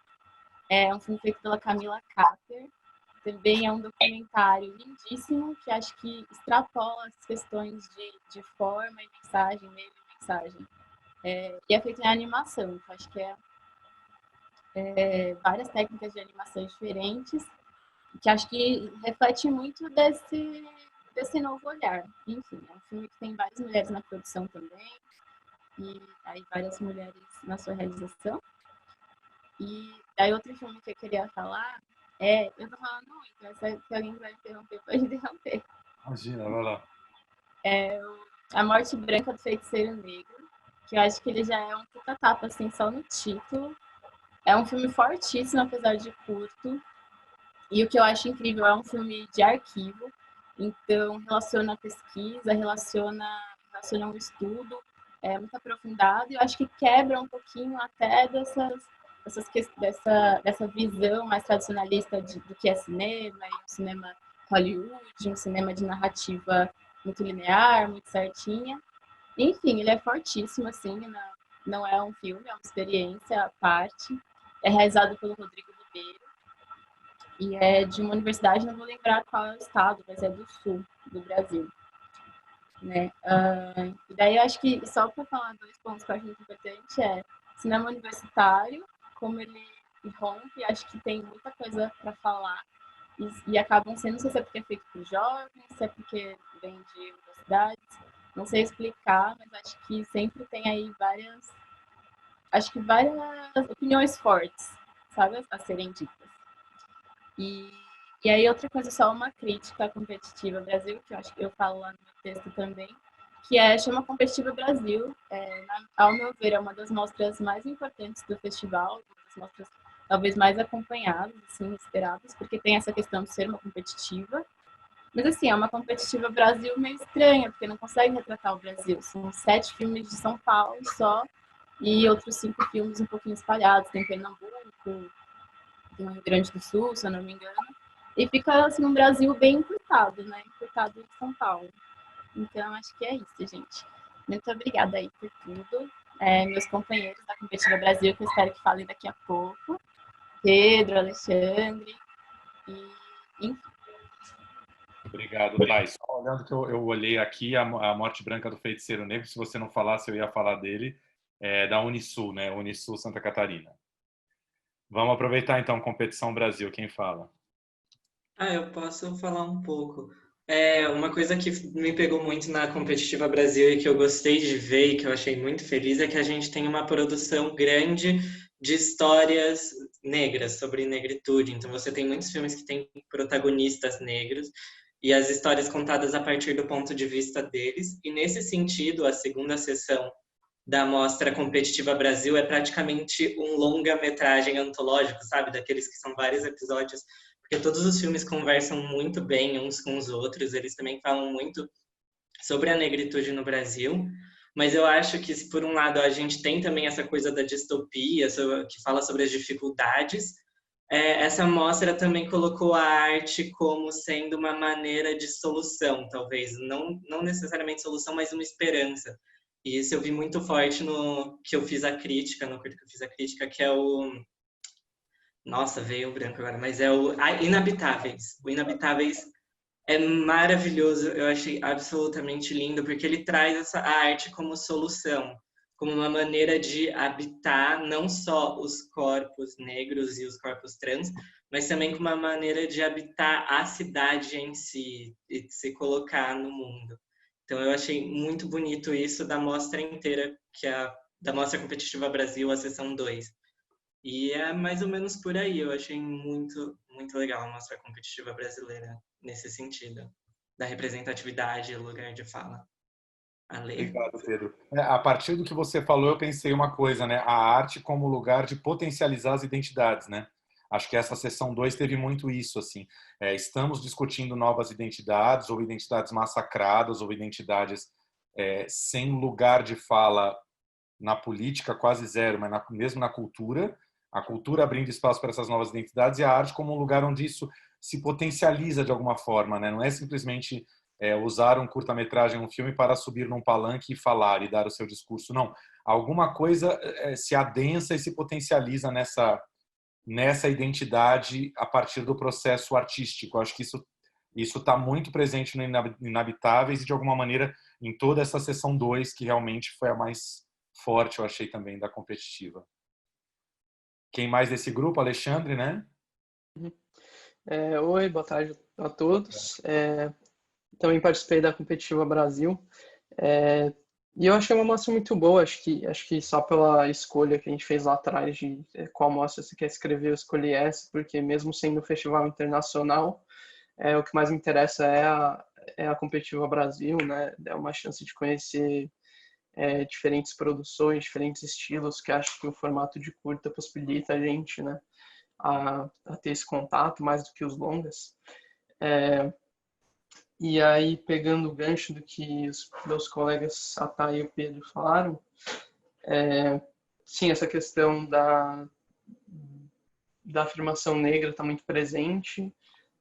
É um filme feito pela Camila Capper. Também é um documentário lindíssimo, que acho que extrapola as questões de forma e mensagem, meio e mensagem. E é feito em animação, que acho que várias técnicas de animação diferentes, que acho que reflete muito desse novo olhar. Enfim, é um filme que tem várias mulheres na produção também, e aí várias mulheres na sua realização. E aí outro filme que eu queria falar eu tô falando muito, mas se alguém vai interromper, pode interromper. Imagina, vai lá. É A Morte Branca do Feiticeiro Negro, que eu acho que ele já é um puta tapa, assim, só no título. É um filme fortíssimo, apesar de curto. E o que eu acho incrível, é um filme de arquivo, então relaciona a pesquisa, relaciona um estudo, muito aprofundado, e eu acho que quebra um pouquinho até dessa visão mais tradicionalista do que é cinema, e um cinema Hollywood, um cinema de narrativa muito linear, muito certinha. Enfim, ele é fortíssimo, assim, não é um filme, é uma experiência à parte. É realizado pelo Rodrigo Ribeiro, e é de uma universidade, não vou lembrar qual é o estado, mas é do sul do Brasil, né? E daí eu acho que, só para falar 2 pontos que eu acho muito importante, cinema universitário, como ele rompe, acho que tem muita coisa para falar, e acabam sendo, não sei se é porque é feito por jovens, se é porque vem de universidades, não sei explicar, mas acho que sempre tem aí várias opiniões fortes, sabe, a serem ditas. E aí outra coisa, só uma crítica à Competitiva Brasil, que eu acho que eu falo lá no meu texto também, que chama Competitiva Brasil. Ao meu ver, é uma das mostras mais importantes do festival, uma das mostras talvez mais acompanhadas, assim, esperadas, porque tem essa questão de ser uma competitiva. Mas, assim, é uma Competitiva Brasil meio estranha, porque não consegue retratar o Brasil. São 7 filmes de São Paulo só, e outros 5 filmes um pouquinho espalhados. Tem Pernambuco, tem o Rio Grande do Sul, se eu não me engano. E fica, assim, um Brasil bem encurtado, né? Encurtado em São Paulo. Então, acho que é isso, gente. Muito obrigada aí por tudo. Meus companheiros da Competitiva Brasil, que eu espero que falem daqui a pouco. Pedro, Alexandre, e enfim. Obrigado, Thais. Só olhando que eu olhei aqui, a Morte Branca do Feiticeiro Negro, se você não falasse, eu ia falar dele, da Unisul, né? Unisul Santa Catarina. Vamos aproveitar, então, Competição Brasil. Quem fala? Eu posso falar um pouco. Uma coisa que me pegou muito na Competitiva Brasil e que eu gostei de ver e que eu achei muito feliz é que a gente tem uma produção grande de histórias negras, sobre negritude. Então, você tem muitos filmes que têm protagonistas negros e as histórias contadas a partir do ponto de vista deles. E, nesse sentido, a segunda sessão da Mostra Competitiva Brasil é praticamente um longa-metragem antológico, sabe? Daqueles que são vários episódios, porque todos os filmes conversam muito bem uns com os outros, eles também falam muito sobre a negritude no Brasil, mas eu acho que, se por um lado a gente tem também essa coisa da distopia, que fala sobre as dificuldades, essa mostra também colocou a arte como sendo uma maneira de solução, talvez, não necessariamente solução, mas uma esperança. E isso eu vi muito forte no que eu fiz a crítica, no curto que eu fiz a crítica, que é o... Nossa, veio o branco agora, mas é o Inabitáveis. O Inabitáveis é maravilhoso, eu achei absolutamente lindo, porque ele traz a arte como solução, como uma maneira de habitar não só os corpos negros e os corpos trans, mas também como uma maneira de habitar a cidade em si e de se colocar no mundo. Então eu achei muito bonito isso da mostra inteira, que é da Mostra Competitiva Brasil, a sessão 2. E é mais ou menos por aí, eu achei muito, muito legal a Mostra Competitiva Brasileira nesse sentido, da representatividade e lugar de fala. Obrigado, Pedro. A partir do que você falou, eu pensei uma coisa, né? A arte como lugar de potencializar as identidades, né? Acho que essa sessão 2 teve muito isso, assim. Estamos discutindo novas identidades, ou identidades massacradas, ou identidades sem lugar de fala na política, quase zero, mas mesmo na cultura. A cultura abrindo espaço para essas novas identidades e a arte como um lugar onde isso se potencializa de alguma forma, né? Não é simplesmente usar um curta-metragem, um filme para subir num palanque e falar e dar o seu discurso. Não. Alguma coisa se adensa e se potencializa nessa identidade a partir do processo artístico. Acho que isso está muito presente no Inabitáveis e, de alguma maneira, em toda essa sessão 2, que realmente foi a mais forte, eu achei também, da Competitiva. Quem mais desse grupo? Alexandre, né? Oi, boa tarde a todos. Também participei da Competitiva Brasil. E eu achei uma mostra muito boa. Acho que só pela escolha que a gente fez lá atrás de qual mostra você quer escrever, eu escolhi essa, porque mesmo sendo um festival internacional, o que mais me interessa é a Competitiva Brasil, né? É uma chance de conhecer diferentes produções, diferentes estilos, que acho que o formato de curta possibilita a gente, né? A ter esse contato mais do que os longas. E aí, pegando o gancho do que os meus colegas, a Thay e o Pedro falaram, sim, essa questão da afirmação negra está muito presente,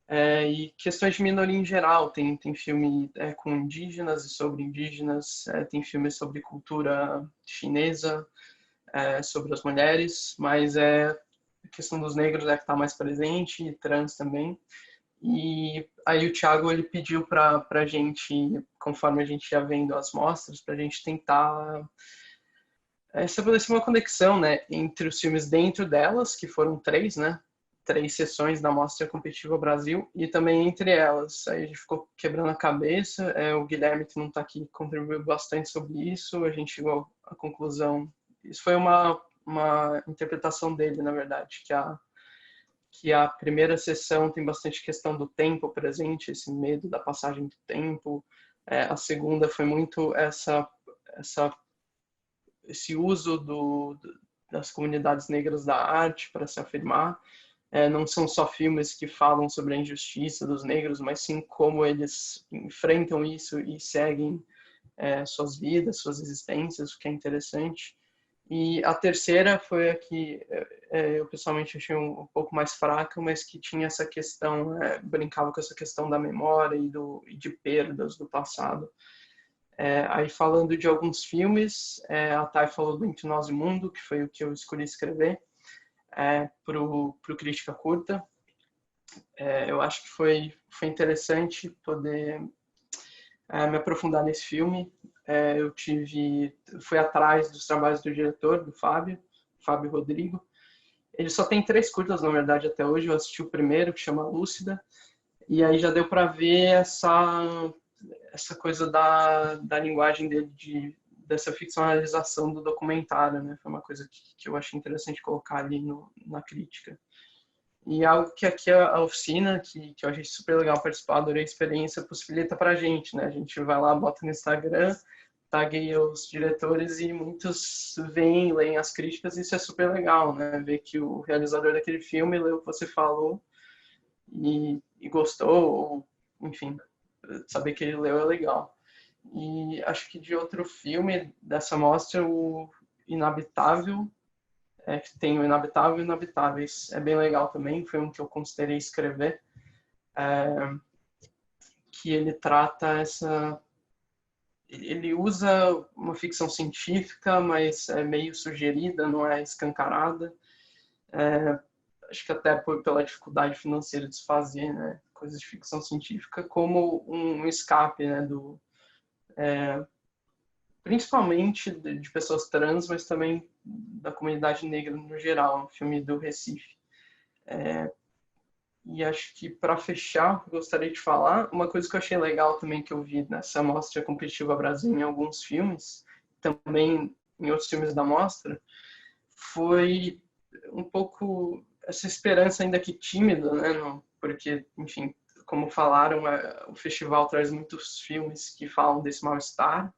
e questões de minoria em geral. Tem filme com indígenas e sobre indígenas, tem filme sobre cultura chinesa, sobre as mulheres, mas a questão dos negros que está mais presente, e trans também. E aí o Thiago ele pediu para a gente, conforme a gente ia vendo as mostras, para a gente tentar estabelecer uma conexão, né, entre os filmes dentro delas, que foram 3, né, 3 sessões da Mostra Competitiva Brasil, e também entre elas. Aí a gente ficou quebrando a cabeça, o Guilherme, que não está aqui, contribuiu bastante sobre isso, a gente chegou à conclusão. Isso foi uma interpretação dele, na verdade, que a primeira sessão tem bastante questão do tempo presente, esse medo da passagem do tempo. A segunda foi muito esse uso das comunidades negras da arte para se afirmar. Não são só filmes que falam sobre a injustiça dos negros, mas sim como eles enfrentam isso e seguem suas vidas, suas existências, o que é interessante. E a terceira foi a que eu pessoalmente achei um pouco mais fraca, mas que tinha essa questão, brincava com essa questão da memória e de perdas do passado. Aí falando de alguns filmes, a Thay falou do Entre Nós e o Mundo, que foi o que eu escolhi escrever pro Crítica Curta. Eu acho que foi interessante poder me aprofundar nesse filme. Eu fui atrás dos trabalhos do diretor, do Fábio Rodrigo. Ele só tem 3 curtas, na verdade, até hoje. Eu assisti o primeiro, que chama Lúcida, e aí já deu para ver essa coisa da linguagem dele, dessa ficcionalização do documentário, né? Foi uma coisa que eu achei interessante colocar ali na crítica. E algo que aqui a oficina, que eu achei super legal participar, adorei a experiência, possibilita pra gente, né? A gente vai lá, bota no Instagram, tagueia os diretores e muitos vêm, leem as críticas, e isso é super legal, né? Ver que o realizador daquele filme leu o que você falou e gostou, ou, enfim, saber que ele leu é legal. E acho que de outro filme dessa mostra, o Inabitável, que tem o Inabitável e o Inabitáveis. É bem legal também, foi um que eu considerei escrever, que ele trata ele usa uma ficção científica, mas é meio sugerida, não é escancarada. Acho que até pela dificuldade financeira de se fazer, né, coisas de ficção científica, como um escape, né, principalmente de pessoas trans, mas também da comunidade negra no geral, um filme do Recife. E acho que, para fechar, gostaria de falar uma coisa que eu achei legal também, que eu vi nessa Mostra Competitiva Brasil em alguns filmes, também em outros filmes da mostra, foi um pouco essa esperança, ainda que tímida, né? Porque, enfim, como falaram, o festival traz muitos filmes que falam desse mal-estar,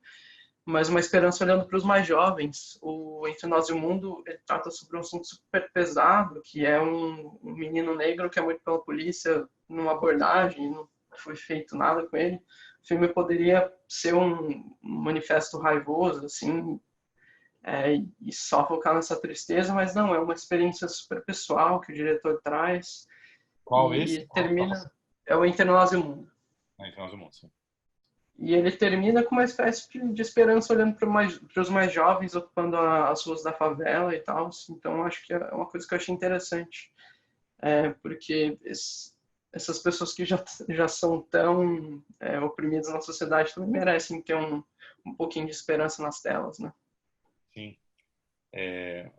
mas uma esperança olhando para os mais jovens. O Entre Nós e o Mundo, ele trata sobre um assunto super pesado, que é um menino negro que é morto pela polícia numa abordagem, não foi feito nada com ele. O filme poderia ser um manifesto raivoso, assim, e só focar nessa tristeza, mas não, é uma experiência super pessoal que o diretor traz. Qual e esse? termina, é o Entre Nós e o Mundo. Entre Nós e o Mundo, sim. E ele termina com uma espécie de esperança, olhando para os mais jovens, ocupando as ruas da favela e tal. Então, acho que é uma coisa que eu achei interessante. Porque essas pessoas que já são tão oprimidas na sociedade também merecem ter um pouquinho de esperança nas telas, né? Sim.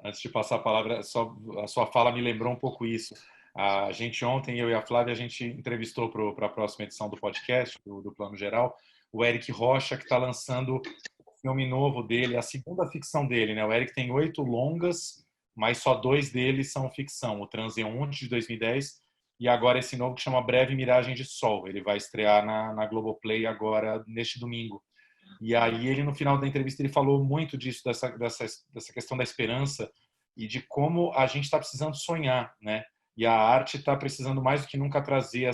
Antes de passar a palavra, a sua fala me lembrou um pouco isso. A gente ontem, eu e a Flávia, a gente entrevistou para a próxima edição do podcast, do Plano Geral, o Eric Rocha, que está lançando o filme novo dele, a segunda ficção dele, né? O Eric tem 8 longas, mas só 2 deles são ficção. O Transeunte, de 2010, e agora esse novo que chama Breve Miragem de Sol. Ele vai estrear na Globoplay agora, neste domingo. E aí ele, no final da entrevista, ele falou muito disso, dessa questão da esperança e de como a gente está precisando sonhar, né? E a arte está precisando mais do que nunca trazer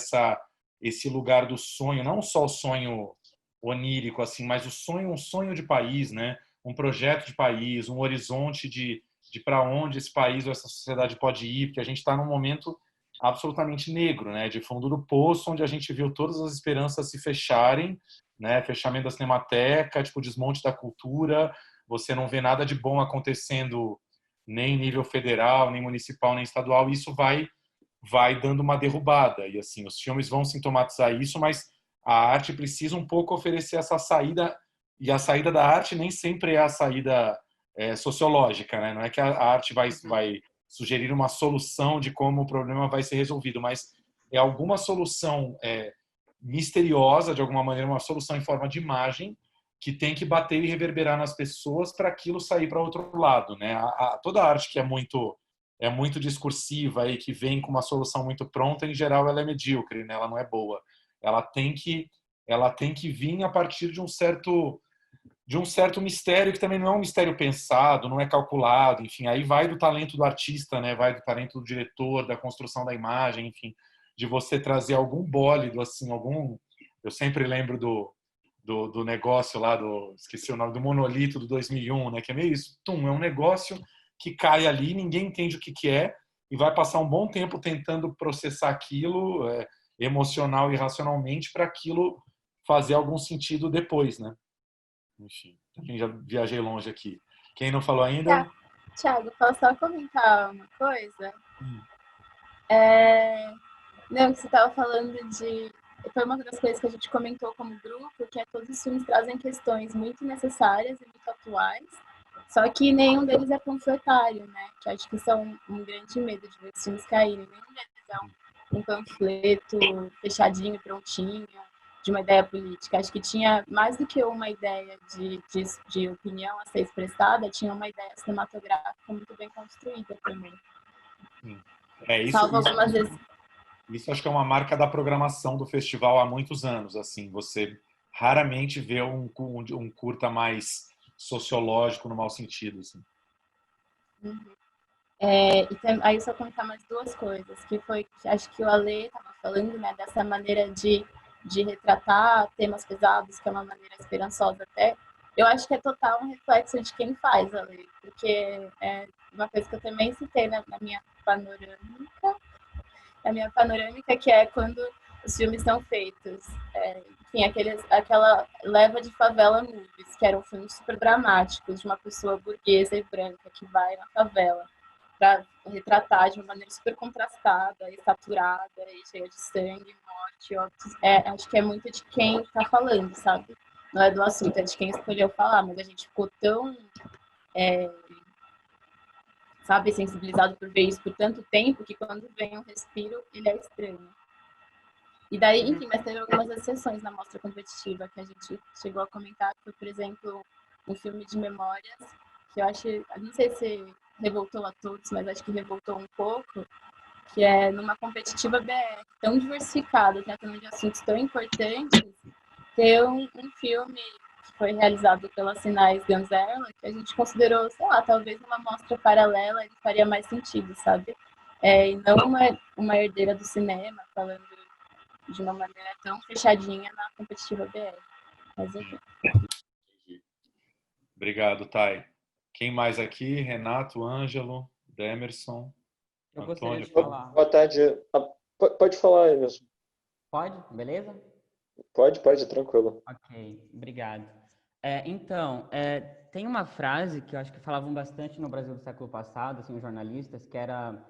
esse lugar do sonho, não só o sonho onírico, assim, mas um sonho de país, né? Um projeto de país, um horizonte de para onde esse país ou essa sociedade pode ir, porque a gente está num momento absolutamente negro, né? De fundo do poço, onde a gente viu todas as esperanças se fecharem, né? Fechamento da Cinemateca, tipo desmonte da cultura, você não vê nada de bom acontecendo nem em nível federal, nem municipal, nem estadual, e isso vai dando uma derrubada. E assim, os filmes vão sintomatizar isso, mas a arte precisa um pouco oferecer essa saída, e a saída da arte nem sempre é a saída sociológica, né? Não é que a arte vai sugerir uma solução de como o problema vai ser resolvido, mas é alguma solução misteriosa, de alguma maneira, uma solução em forma de imagem que tem que bater e reverberar nas pessoas para aquilo sair para outro lado, né? Toda a arte que é muito discursiva e que vem com uma solução muito pronta, em geral ela é medíocre, né? Ela não é boa. Ela tem que vir a partir de um certo mistério que também não é um mistério pensado, não é calculado, enfim, aí vai do talento do artista, né? Vai do talento do diretor, da construção da imagem, enfim, de você trazer algum bólido, assim, eu sempre lembro do negócio lá esqueci o nome, do monolito do 2001, né? Que é meio isso, é um negócio que cai ali, ninguém entende o que é e vai passar um bom tempo tentando processar aquilo emocional e racionalmente para aquilo fazer algum sentido depois, né? Enfim, também já viajei longe aqui. Quem não falou ainda? Thiago, posso só comentar uma coisa? Não, que você estava falando foi uma das coisas que a gente comentou como grupo, que todos os filmes trazem questões muito necessárias e muito atuais, só que nenhum deles é panfletário, né? Que acho que isso é um grande medo de ver os filmes caírem. Nenhum deles é um panfleto fechadinho, prontinho, de uma ideia política. Acho que tinha mais do que uma ideia de opinião a ser expressada, tinha uma ideia cinematográfica muito bem construída também. Salvo algumas vezes. Isso acho que é uma marca da programação do festival há muitos anos. Assim, você raramente vê um curta mais sociológico no mau sentido. Assim. Aí só comentar mais 2 coisas, que acho que o Ale estava falando, né, dessa maneira de retratar temas pesados, que é uma maneira esperançosa até. Eu acho que é total um reflexo de quem faz, Ale, porque é uma coisa que eu também citei na minha panorâmica, que é quando os filmes são feitos. Enfim, aquela leva de Favela Movies, que eram filmes super dramáticos, de uma pessoa burguesa e branca que vai na favela para retratar de uma maneira super contrastada e saturada e cheia de sangue, morte, óbitos. Acho que é muito de quem está falando, sabe? Não é do assunto, é de quem escolheu falar, mas a gente ficou tão sensibilizado por ver isso por tanto tempo, que quando vem um respiro, ele é estranho. E daí, enfim, mas teve algumas exceções na mostra competitiva que a gente chegou a comentar, que foi, por exemplo, um filme de memórias, que eu acho, não sei se revoltou a todos, mas acho que revoltou um pouco, que é numa competitiva BR tão diversificada, tratando de assuntos tão importantes, ter um filme que foi realizado pela Sinais Ganzerla, que a gente considerou, sei lá, talvez uma mostra paralela, ele faria mais sentido, sabe? E não uma herdeira do cinema, falando de uma maneira tão fechadinha na competitiva BR. Mas enfim. Obrigado, Thay. Quem mais aqui? Renato, Ângelo, Demerson, Eu Antônio. gostaria de falar. Boa tarde. Pode falar, Emerson. Pode? Beleza? Pode, tranquilo. Ok, obrigado. Então, tem uma frase que eu acho que falavam bastante no Brasil do século passado, assim, os jornalistas, que era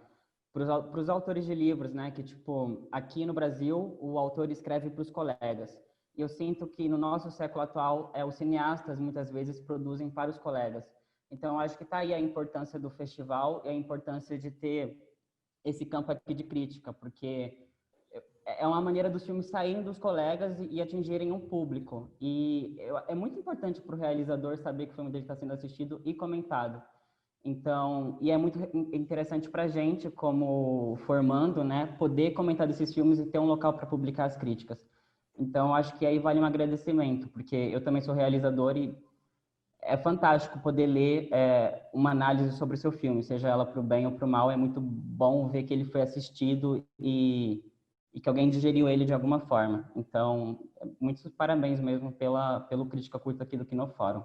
para os autores de livros, né? Que, tipo, aqui no Brasil, o autor escreve para os colegas. E eu sinto que no nosso século atual, os cineastas muitas vezes produzem para os colegas. Então, eu acho que está aí a importância do festival e a importância de ter esse campo aqui de crítica, porque é uma maneira dos filmes saírem dos colegas e atingirem um público. E é muito importante para o realizador saber que o filme dele está sendo assistido e comentado. Então, e é muito interessante para a gente, como formando, né, poder comentar desses filmes e ter um local para publicar as críticas. Então, acho que aí vale um agradecimento, porque eu também sou realizador e é fantástico poder ler uma análise sobre o seu filme, seja ela para o bem ou para o mal. É muito bom ver que ele foi assistido e que alguém digeriu ele de alguma forma. Então, muitos parabéns mesmo pelo Crítica Curta aqui do Kinofórum.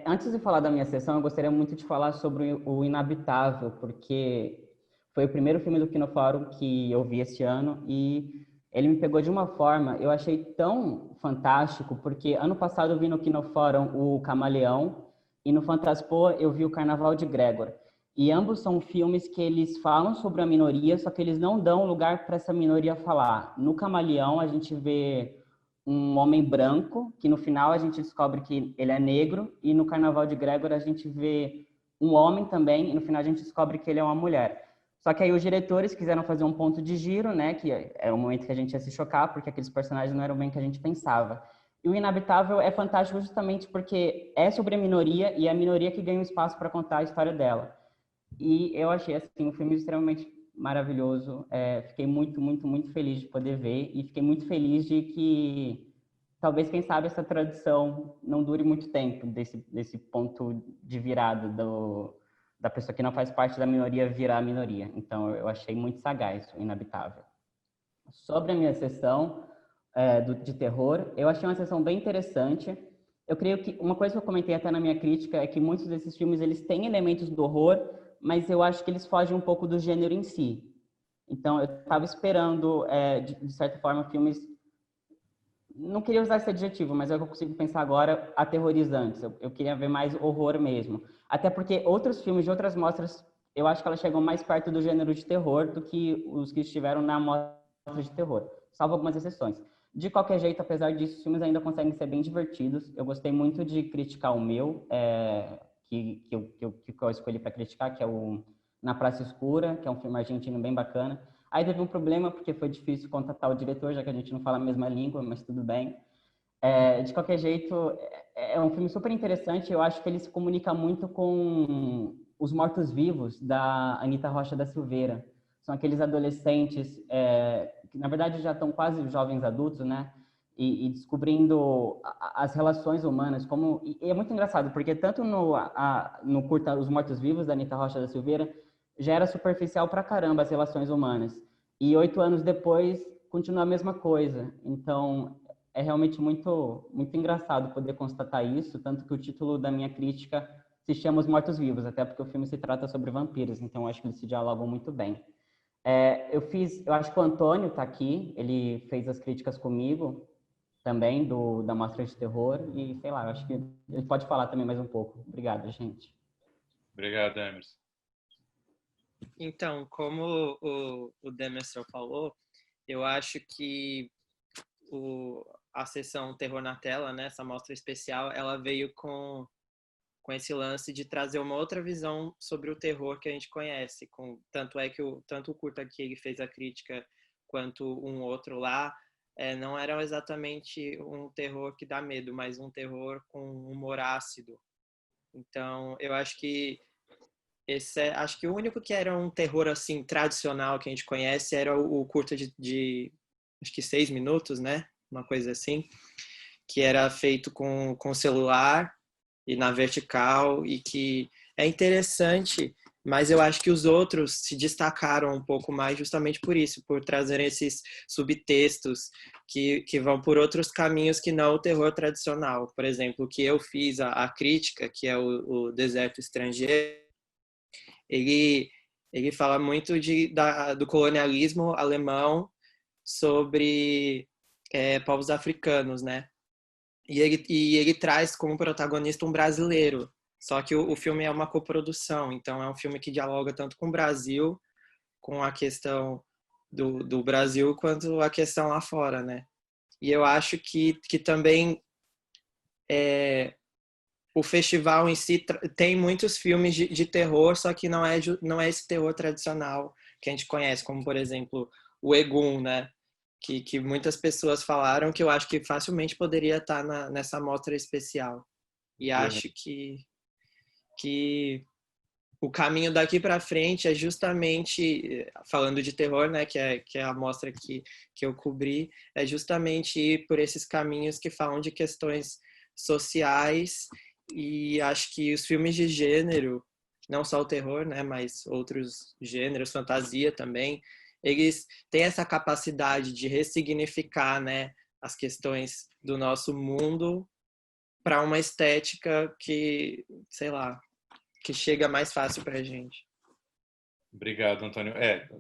Antes de falar da minha sessão, eu gostaria muito de falar sobre o Inabitável, porque foi o primeiro filme do Kinofórum que eu vi esse ano e ele me pegou de uma forma, eu achei tão fantástico, porque ano passado eu vi no Kinofórum o Camaleão e no Fantaspoa eu vi o Carnaval de Gregor. E ambos são filmes que eles falam sobre a minoria, só que eles não dão lugar para essa minoria falar. No Camaleão a gente vê um homem branco, que no final a gente descobre que ele é negro, e no Carnaval de Gregor a gente vê um homem também, e no final a gente descobre que ele é uma mulher. Só que aí os diretores quiseram fazer um ponto de giro, né, que é o momento que a gente ia se chocar, porque aqueles personagens não eram bem que a gente pensava. E o Inabitável é fantástico justamente porque é sobre a minoria, e é a minoria que ganha o espaço para contar a história dela. E eu achei, assim, um filme extremamente maravilhoso. Fiquei muito, muito, muito feliz de poder ver, e fiquei muito feliz de que talvez, quem sabe, essa tradição não dure muito tempo, desse ponto de virada da pessoa que não faz parte da minoria virar a minoria. Então, eu achei muito sagaz o Inabitável. Sobre a minha sessão de terror, eu achei uma sessão bem interessante. Eu creio que uma coisa que eu comentei até na minha crítica é que muitos desses filmes eles têm elementos do horror, mas eu acho que eles fogem um pouco do gênero em si. Então, eu estava esperando, de certa forma, filmes... Não queria usar esse adjetivo, mas é o que eu consigo pensar agora, aterrorizantes. Eu queria ver mais horror mesmo. Até porque outros filmes de outras mostras, eu acho que elas chegam mais perto do gênero de terror do que os que estiveram na mostra de terror, salvo algumas exceções. De qualquer jeito, apesar disso, os filmes ainda conseguem ser bem divertidos. Eu gostei muito de criticar o meu, que eu escolhi para criticar, que é o Na Praça Escura, que é um filme argentino bem bacana. Aí teve um problema, porque foi difícil contatar o diretor, já que a gente não fala a mesma língua, mas tudo bem. De qualquer jeito, é um filme super interessante. Eu acho que ele se comunica muito com Os Mortos-Vivos, da Anita Rocha da Silveira. São aqueles adolescentes que, na verdade, já estão quase jovens adultos, né? E descobrindo as relações humanas. E é muito engraçado, porque tanto no curta Os Mortos-Vivos, da Anita Rocha da Silveira, já era superficial pra caramba as relações humanas. E 8 anos depois, continua a mesma coisa. Então, é realmente muito, muito engraçado poder constatar isso, tanto que o título da minha crítica se chama Os Mortos-Vivos, até porque o filme se trata sobre vampiros, então acho que eles se dialogam muito bem. Eu acho que o Antônio está aqui, ele fez as críticas comigo também, da Mostra de Terror, e sei lá, eu acho que ele pode falar também mais um pouco. Obrigado, gente. Obrigado, Emerson. Então, como o Demerson falou, eu acho que a sessão Terror na Tela, né, essa mostra especial, ela veio com esse lance de trazer uma outra visão sobre o terror que a gente conhece. Tanto é que tanto o curta que ele fez a crítica, quanto um outro lá, não eram exatamente um terror que dá medo, mas um terror com humor ácido. Então, eu acho que acho que o único que era um terror assim tradicional que a gente conhece era o curta de acho que 6 minutos, né? Uma coisa assim, que era feito com celular e na vertical, e que é interessante, mas eu acho que os outros se destacaram um pouco mais justamente por isso, por trazerem esses subtextos que vão por outros caminhos que não o terror tradicional. Por exemplo, o que eu fiz a crítica, que é o Deserto Estrangeiro, ele fala muito do colonialismo alemão sobre povos africanos, né? E ele traz como protagonista um brasileiro. Só que o filme é uma coprodução, então é um filme que dialoga tanto com o Brasil, com a questão do Brasil, quanto a questão lá fora, né? E eu acho que também o festival em si tem muitos filmes de terror, só que não é esse terror tradicional que a gente conhece, como, por exemplo, o Egum, né? Que muitas pessoas falaram que eu acho que facilmente poderia estar nessa mostra especial. E acho que o caminho daqui para frente é justamente, falando de terror, né, que é a mostra que eu cobri, é justamente ir por esses caminhos que falam de questões sociais, e acho que os filmes de gênero, não só o terror, né, mas outros gêneros, fantasia também, eles têm essa capacidade de ressignificar, né, as questões do nosso mundo para uma estética que, sei lá, que chega mais fácil pra gente. Obrigado, Antônio.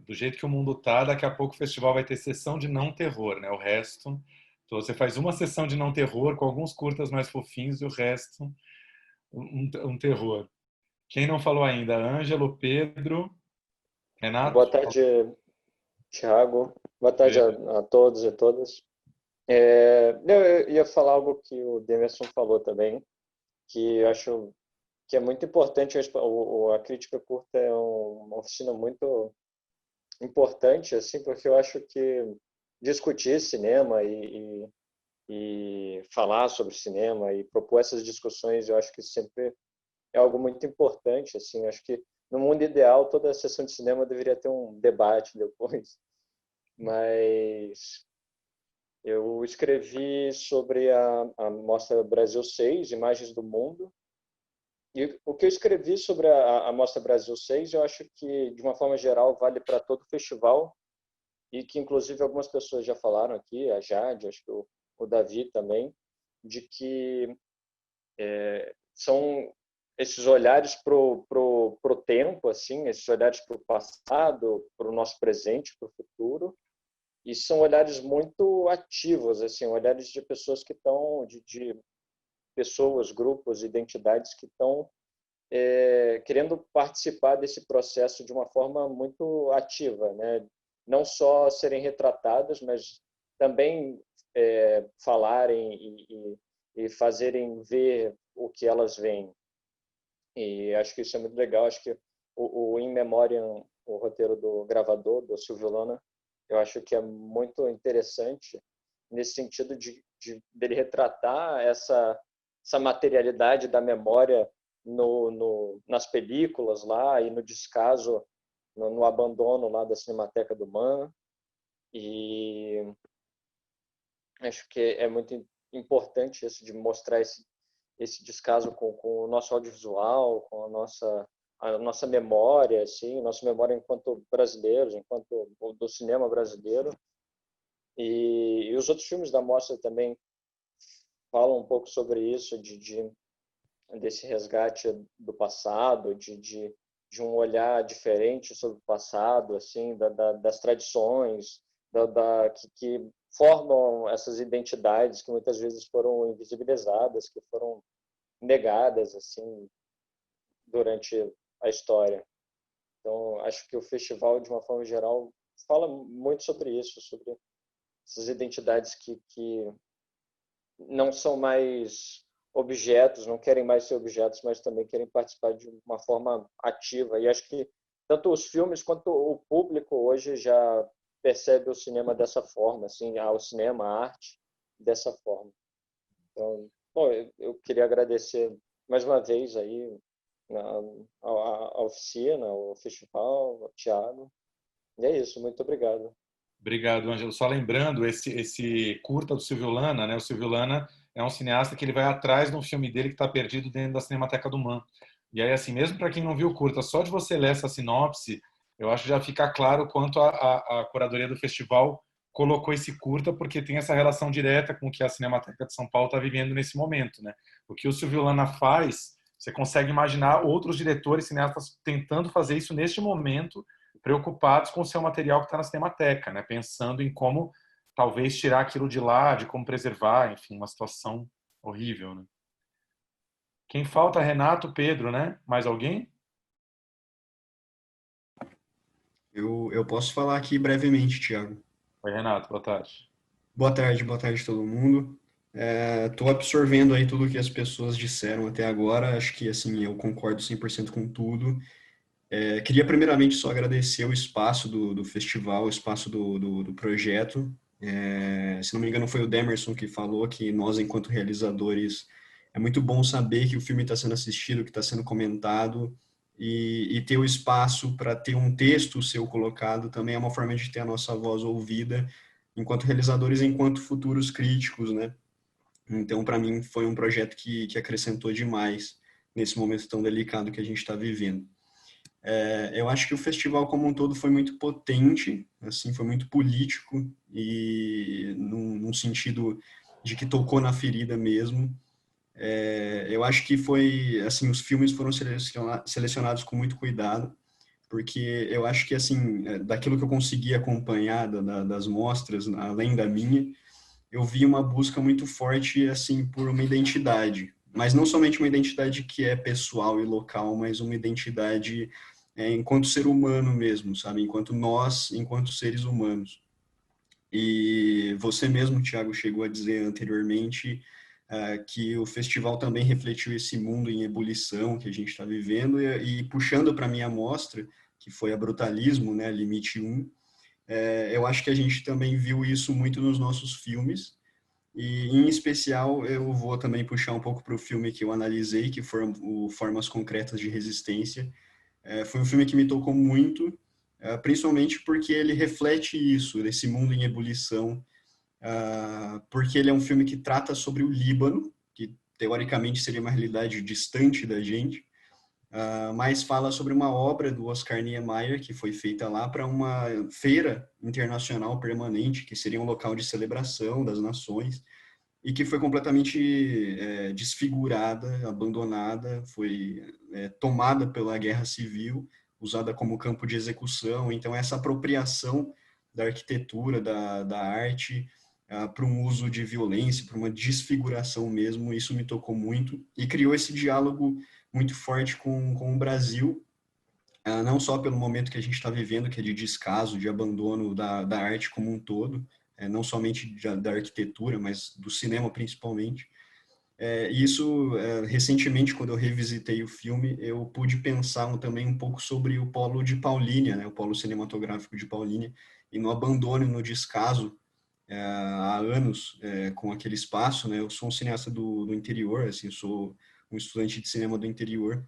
Do jeito que o mundo tá, daqui a pouco o festival vai ter sessão de não terror, né? O resto, então você faz uma sessão de não terror com alguns curtas mais fofinhos e o resto um terror. Quem não falou ainda? Ângelo, Pedro, Renato? Boa tarde, Thiago. Boa tarde a todos e todas. Eu ia falar algo que o Demerson falou também, que eu acho que é muito importante. A crítica curta é uma oficina muito importante, assim, porque eu acho que discutir cinema e falar sobre cinema e propor essas discussões, eu acho que sempre é algo muito importante, assim. Acho que no mundo ideal toda a sessão de cinema deveria ter um debate depois, mas eu escrevi sobre a Mostra Brasil 6, Imagens do Mundo. E o que eu escrevi sobre a Mostra Brasil 6, eu acho que, de uma forma geral, vale para todo o festival, e que, inclusive, algumas pessoas já falaram aqui, a Jade, acho que o Davi também, de que são esses olhares pro tempo, assim, esses olhares para o passado, para o nosso presente, para o futuro, e são olhares muito ativos, assim, olhares de pessoas que estão, de pessoas, grupos, identidades que estão querendo participar desse processo de uma forma muito ativa, né? Não só serem retratadas, mas também falarem e fazerem ver o que elas veem. E acho que isso é muito legal. Acho que o In Memoriam, o roteiro do gravador, do Silvio Lana, eu acho que é muito interessante nesse sentido dele retratar essa materialidade da memória nas películas lá e no descaso, no abandono lá da Cinemateca do MAN. E acho que é muito importante isso, de mostrar esse descaso com o nosso audiovisual, com a nossa memória, assim, nossa memória enquanto brasileiros, enquanto do cinema brasileiro. E os outros filmes da mostra também falam um pouco sobre isso, desse resgate do passado, de um olhar diferente sobre o passado, assim, das tradições, que formam essas identidades que muitas vezes foram invisibilizadas, que foram negadas, assim, durante a história. Então, acho que o festival, de uma forma geral, fala muito sobre isso, sobre essas identidades que não são mais objetos, não querem mais ser objetos, mas também querem participar de uma forma ativa. E acho que tanto os filmes quanto o público hoje já percebe o cinema dessa forma, assim, o cinema, a arte dessa forma. Então, bom, eu queria agradecer mais uma vez aí a oficina, o festival, o Thiago. E é isso, muito obrigado. Obrigado, Ângelo. Só lembrando, esse curta do Silvio Lana, né? O Silvio Lana é um cineasta que ele vai atrás de um filme dele que está perdido dentro da Cinemateca do MAN. E aí, assim, mesmo para quem não viu o curta, só de você ler essa sinopse, eu acho que já fica claro quanto a curadoria do festival colocou esse curta, porque tem essa relação direta com o que a Cinemateca de São Paulo está vivendo nesse momento, né? O que o Silvio Lana faz, você consegue imaginar outros diretores, cineastas tentando fazer isso neste momento, preocupados com o seu material que está na Cinemateca, né? Pensando em como talvez tirar aquilo de lá, de como preservar, enfim, uma situação horrível, né? Quem falta? Renato, Pedro, né? Mais alguém? Eu posso falar aqui brevemente, Thiago. Oi, Renato, boa tarde. Boa tarde todo mundo. Estou absorvendo aí tudo que as pessoas disseram até agora. Acho que, assim, eu concordo 100% com tudo. Queria primeiramente só agradecer o espaço do festival, o espaço do projeto. Se não me engano, foi o Demerson que falou que nós, enquanto realizadores, é muito bom saber que o filme está sendo assistido, que está sendo comentado, e ter o espaço para ter um texto seu colocado também é uma forma de ter a nossa voz ouvida, enquanto realizadores, enquanto futuros críticos, né? Então, para mim, foi um projeto que acrescentou demais nesse momento tão delicado que a gente está vivendo. Eu acho que o festival como um todo foi muito potente, assim, foi muito político e num sentido de que tocou na ferida mesmo. Eu acho que foi, assim, os filmes foram selecionados com muito cuidado, porque eu acho que, assim, daquilo que eu consegui acompanhar das mostras, além da minha, eu vi uma busca muito forte, assim, por uma identidade, mas não somente uma identidade que é pessoal e local, mas uma identidade enquanto ser humano mesmo, sabe? Enquanto nós, enquanto seres humanos. E você mesmo, Thiago, chegou a dizer anteriormente que o festival também refletiu esse mundo em ebulição que a gente está vivendo e puxando para a minha mostra, que foi a Brutalismo, né, Limite 1, eu acho que a gente também viu isso muito nos nossos filmes, e em especial eu vou também puxar um pouco para o filme que eu analisei, que foi o Formas Concretas de Resistência. Foi um filme que me tocou muito, principalmente porque ele reflete isso, esse mundo em ebulição, porque ele é um filme que trata sobre o Líbano, que teoricamente seria uma realidade distante da gente, mas fala sobre uma obra do Oscar Niemeyer, que foi feita lá para uma feira internacional permanente, que seria um local de celebração das nações, e que foi completamente desfigurada, abandonada, foi tomada pela guerra civil, usada como campo de execução. Então, essa apropriação da arquitetura, da arte, para um uso de violência, para uma desfiguração mesmo, isso me tocou muito, e criou esse diálogo muito forte com o Brasil, não só pelo momento que a gente está vivendo, que é de descaso, de abandono da arte como um todo, não somente da arquitetura, mas do cinema principalmente. Isso, recentemente, quando eu revisitei o filme, eu pude pensar também um pouco sobre o polo de Paulínia, né, o polo cinematográfico de Paulínia, e no abandono e no descaso há anos com aquele espaço, né? Eu sou um cineasta do interior, assim, sou um estudante de cinema do interior,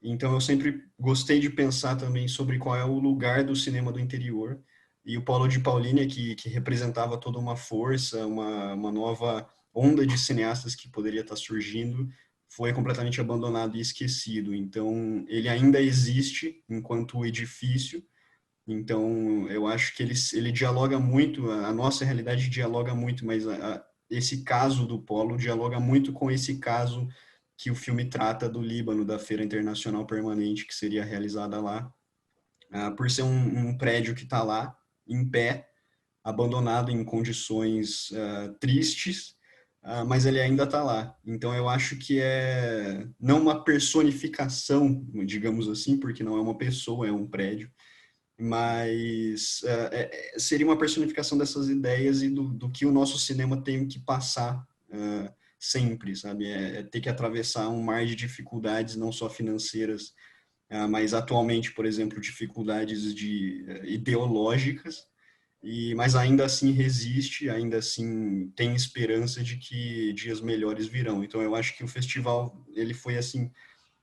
então eu sempre gostei de pensar também sobre qual é o lugar do cinema do interior, e o Polo de Paulínia, que representava toda uma força, uma nova onda de cineastas que poderia estar surgindo, foi completamente abandonado e esquecido. Então, ele ainda existe enquanto edifício. Então, eu acho que ele dialoga muito, a nossa realidade dialoga muito, mas esse caso do Polo dialoga muito com esse caso que o filme trata do Líbano, da Feira Internacional Permanente, que seria realizada lá, por ser um prédio que está lá, em pé, abandonado em condições tristes, mas ele ainda está lá. Então, eu acho que é não uma personificação, digamos assim, porque não é uma pessoa, é um prédio, mas seria uma personificação dessas ideias e do que o nosso cinema tem que passar sempre, sabe? Ter que atravessar um mar de dificuldades, não só financeiras, mas atualmente, por exemplo, dificuldades ideológicas, mas ainda assim resiste, ainda assim tem esperança de que dias melhores virão. Então eu acho que o festival ele foi assim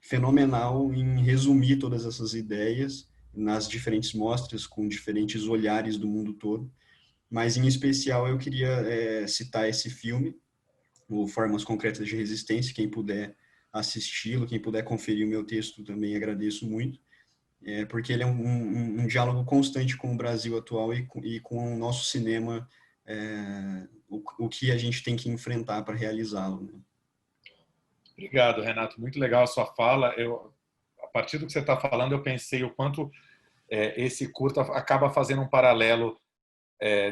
fenomenal em resumir todas essas ideias nas diferentes mostras com diferentes olhares do mundo todo. Mas em especial eu queria citar esse filme, o Formas Concretas de Resistência. Quem puder assisti-lo, quem puder conferir o meu texto também agradeço muito, porque ele é um diálogo constante com o Brasil atual e com o nosso cinema, o que a gente tem que enfrentar para realizá-lo, né? Obrigado, Renato. Muito legal a sua fala. A partir do que você está falando, eu pensei o quanto esse curta acaba fazendo um paralelo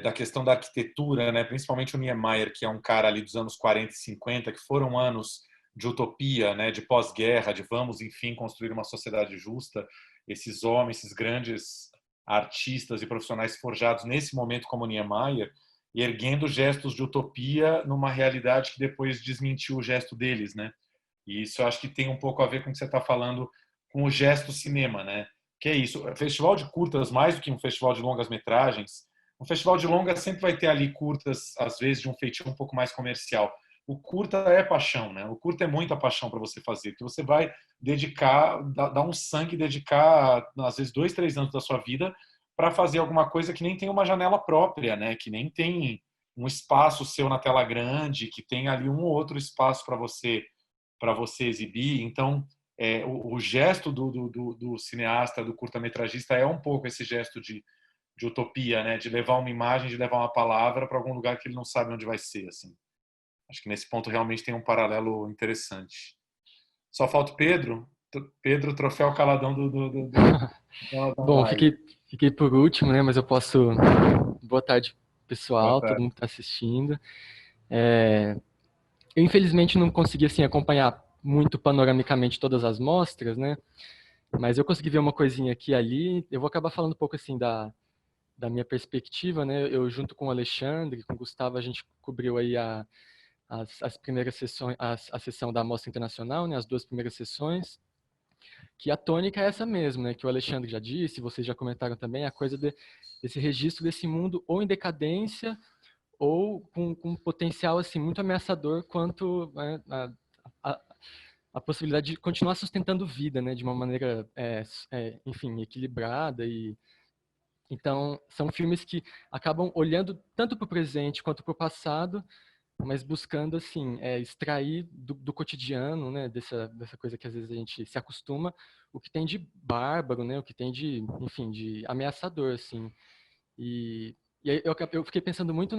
da questão da arquitetura, né? Principalmente o Niemeyer, que é um cara ali dos anos 40 e 50, que foram anos de utopia, né? De pós-guerra, de vamos, enfim, construir uma sociedade justa. Esses homens, esses grandes artistas e profissionais forjados nesse momento como Niemeyer, e erguendo gestos de utopia numa realidade que depois desmentiu o gesto deles, né? E isso eu acho que tem um pouco a ver com o que você está falando com o gesto cinema, né? Que é isso, festival de curtas, mais do que um festival de longas metragens, um festival de longas sempre vai ter ali curtas, às vezes, de um feitio um pouco mais comercial. O curta é paixão, né? O curta é muita paixão para você fazer, porque você vai dedicar, dar um sangue, dedicar, às vezes, 2, 3 anos da sua vida para fazer alguma coisa que nem tem uma janela própria, né? Que nem tem um espaço seu na tela grande, que tem ali um ou outro espaço para você exibir. Então, o gesto do cineasta, do curta-metragista, é um pouco esse gesto de utopia, né? De levar uma imagem, de levar uma palavra para algum lugar que ele não sabe onde vai ser, assim. Acho que nesse ponto realmente tem um paralelo interessante. Só falta o Pedro. Pedro, troféu caladão da Bom, live. fiquei por último, né? Mas eu posso... Boa tarde, pessoal, Boa tarde. todo mundo que está assistindo. Eu, infelizmente, não consegui assim, acompanhar muito panoramicamente todas as mostras, né? Mas eu consegui ver uma coisinha aqui e ali. Eu vou acabar falando um pouco assim da minha perspectiva, né? Eu, junto com o Alexandre, com o Gustavo, a gente cobriu aí as primeiras sessões, a sessão da Mostra Internacional, né? As 2 primeiras sessões. Que a tônica é essa mesmo, né? Que o Alexandre já disse, vocês já comentaram também, a coisa desse registro desse mundo ou em decadência ou com um potencial assim muito ameaçador quanto, né, a possibilidade de continuar sustentando vida, né? De uma maneira, enfim, equilibrada. E então são filmes que acabam olhando tanto para o presente quanto para o passado, mas buscando assim extrair do cotidiano, né, dessa coisa que às vezes a gente se acostuma, o que tem de bárbaro, né, o que tem de, enfim, de ameaçador, assim. E aí eu fiquei pensando muito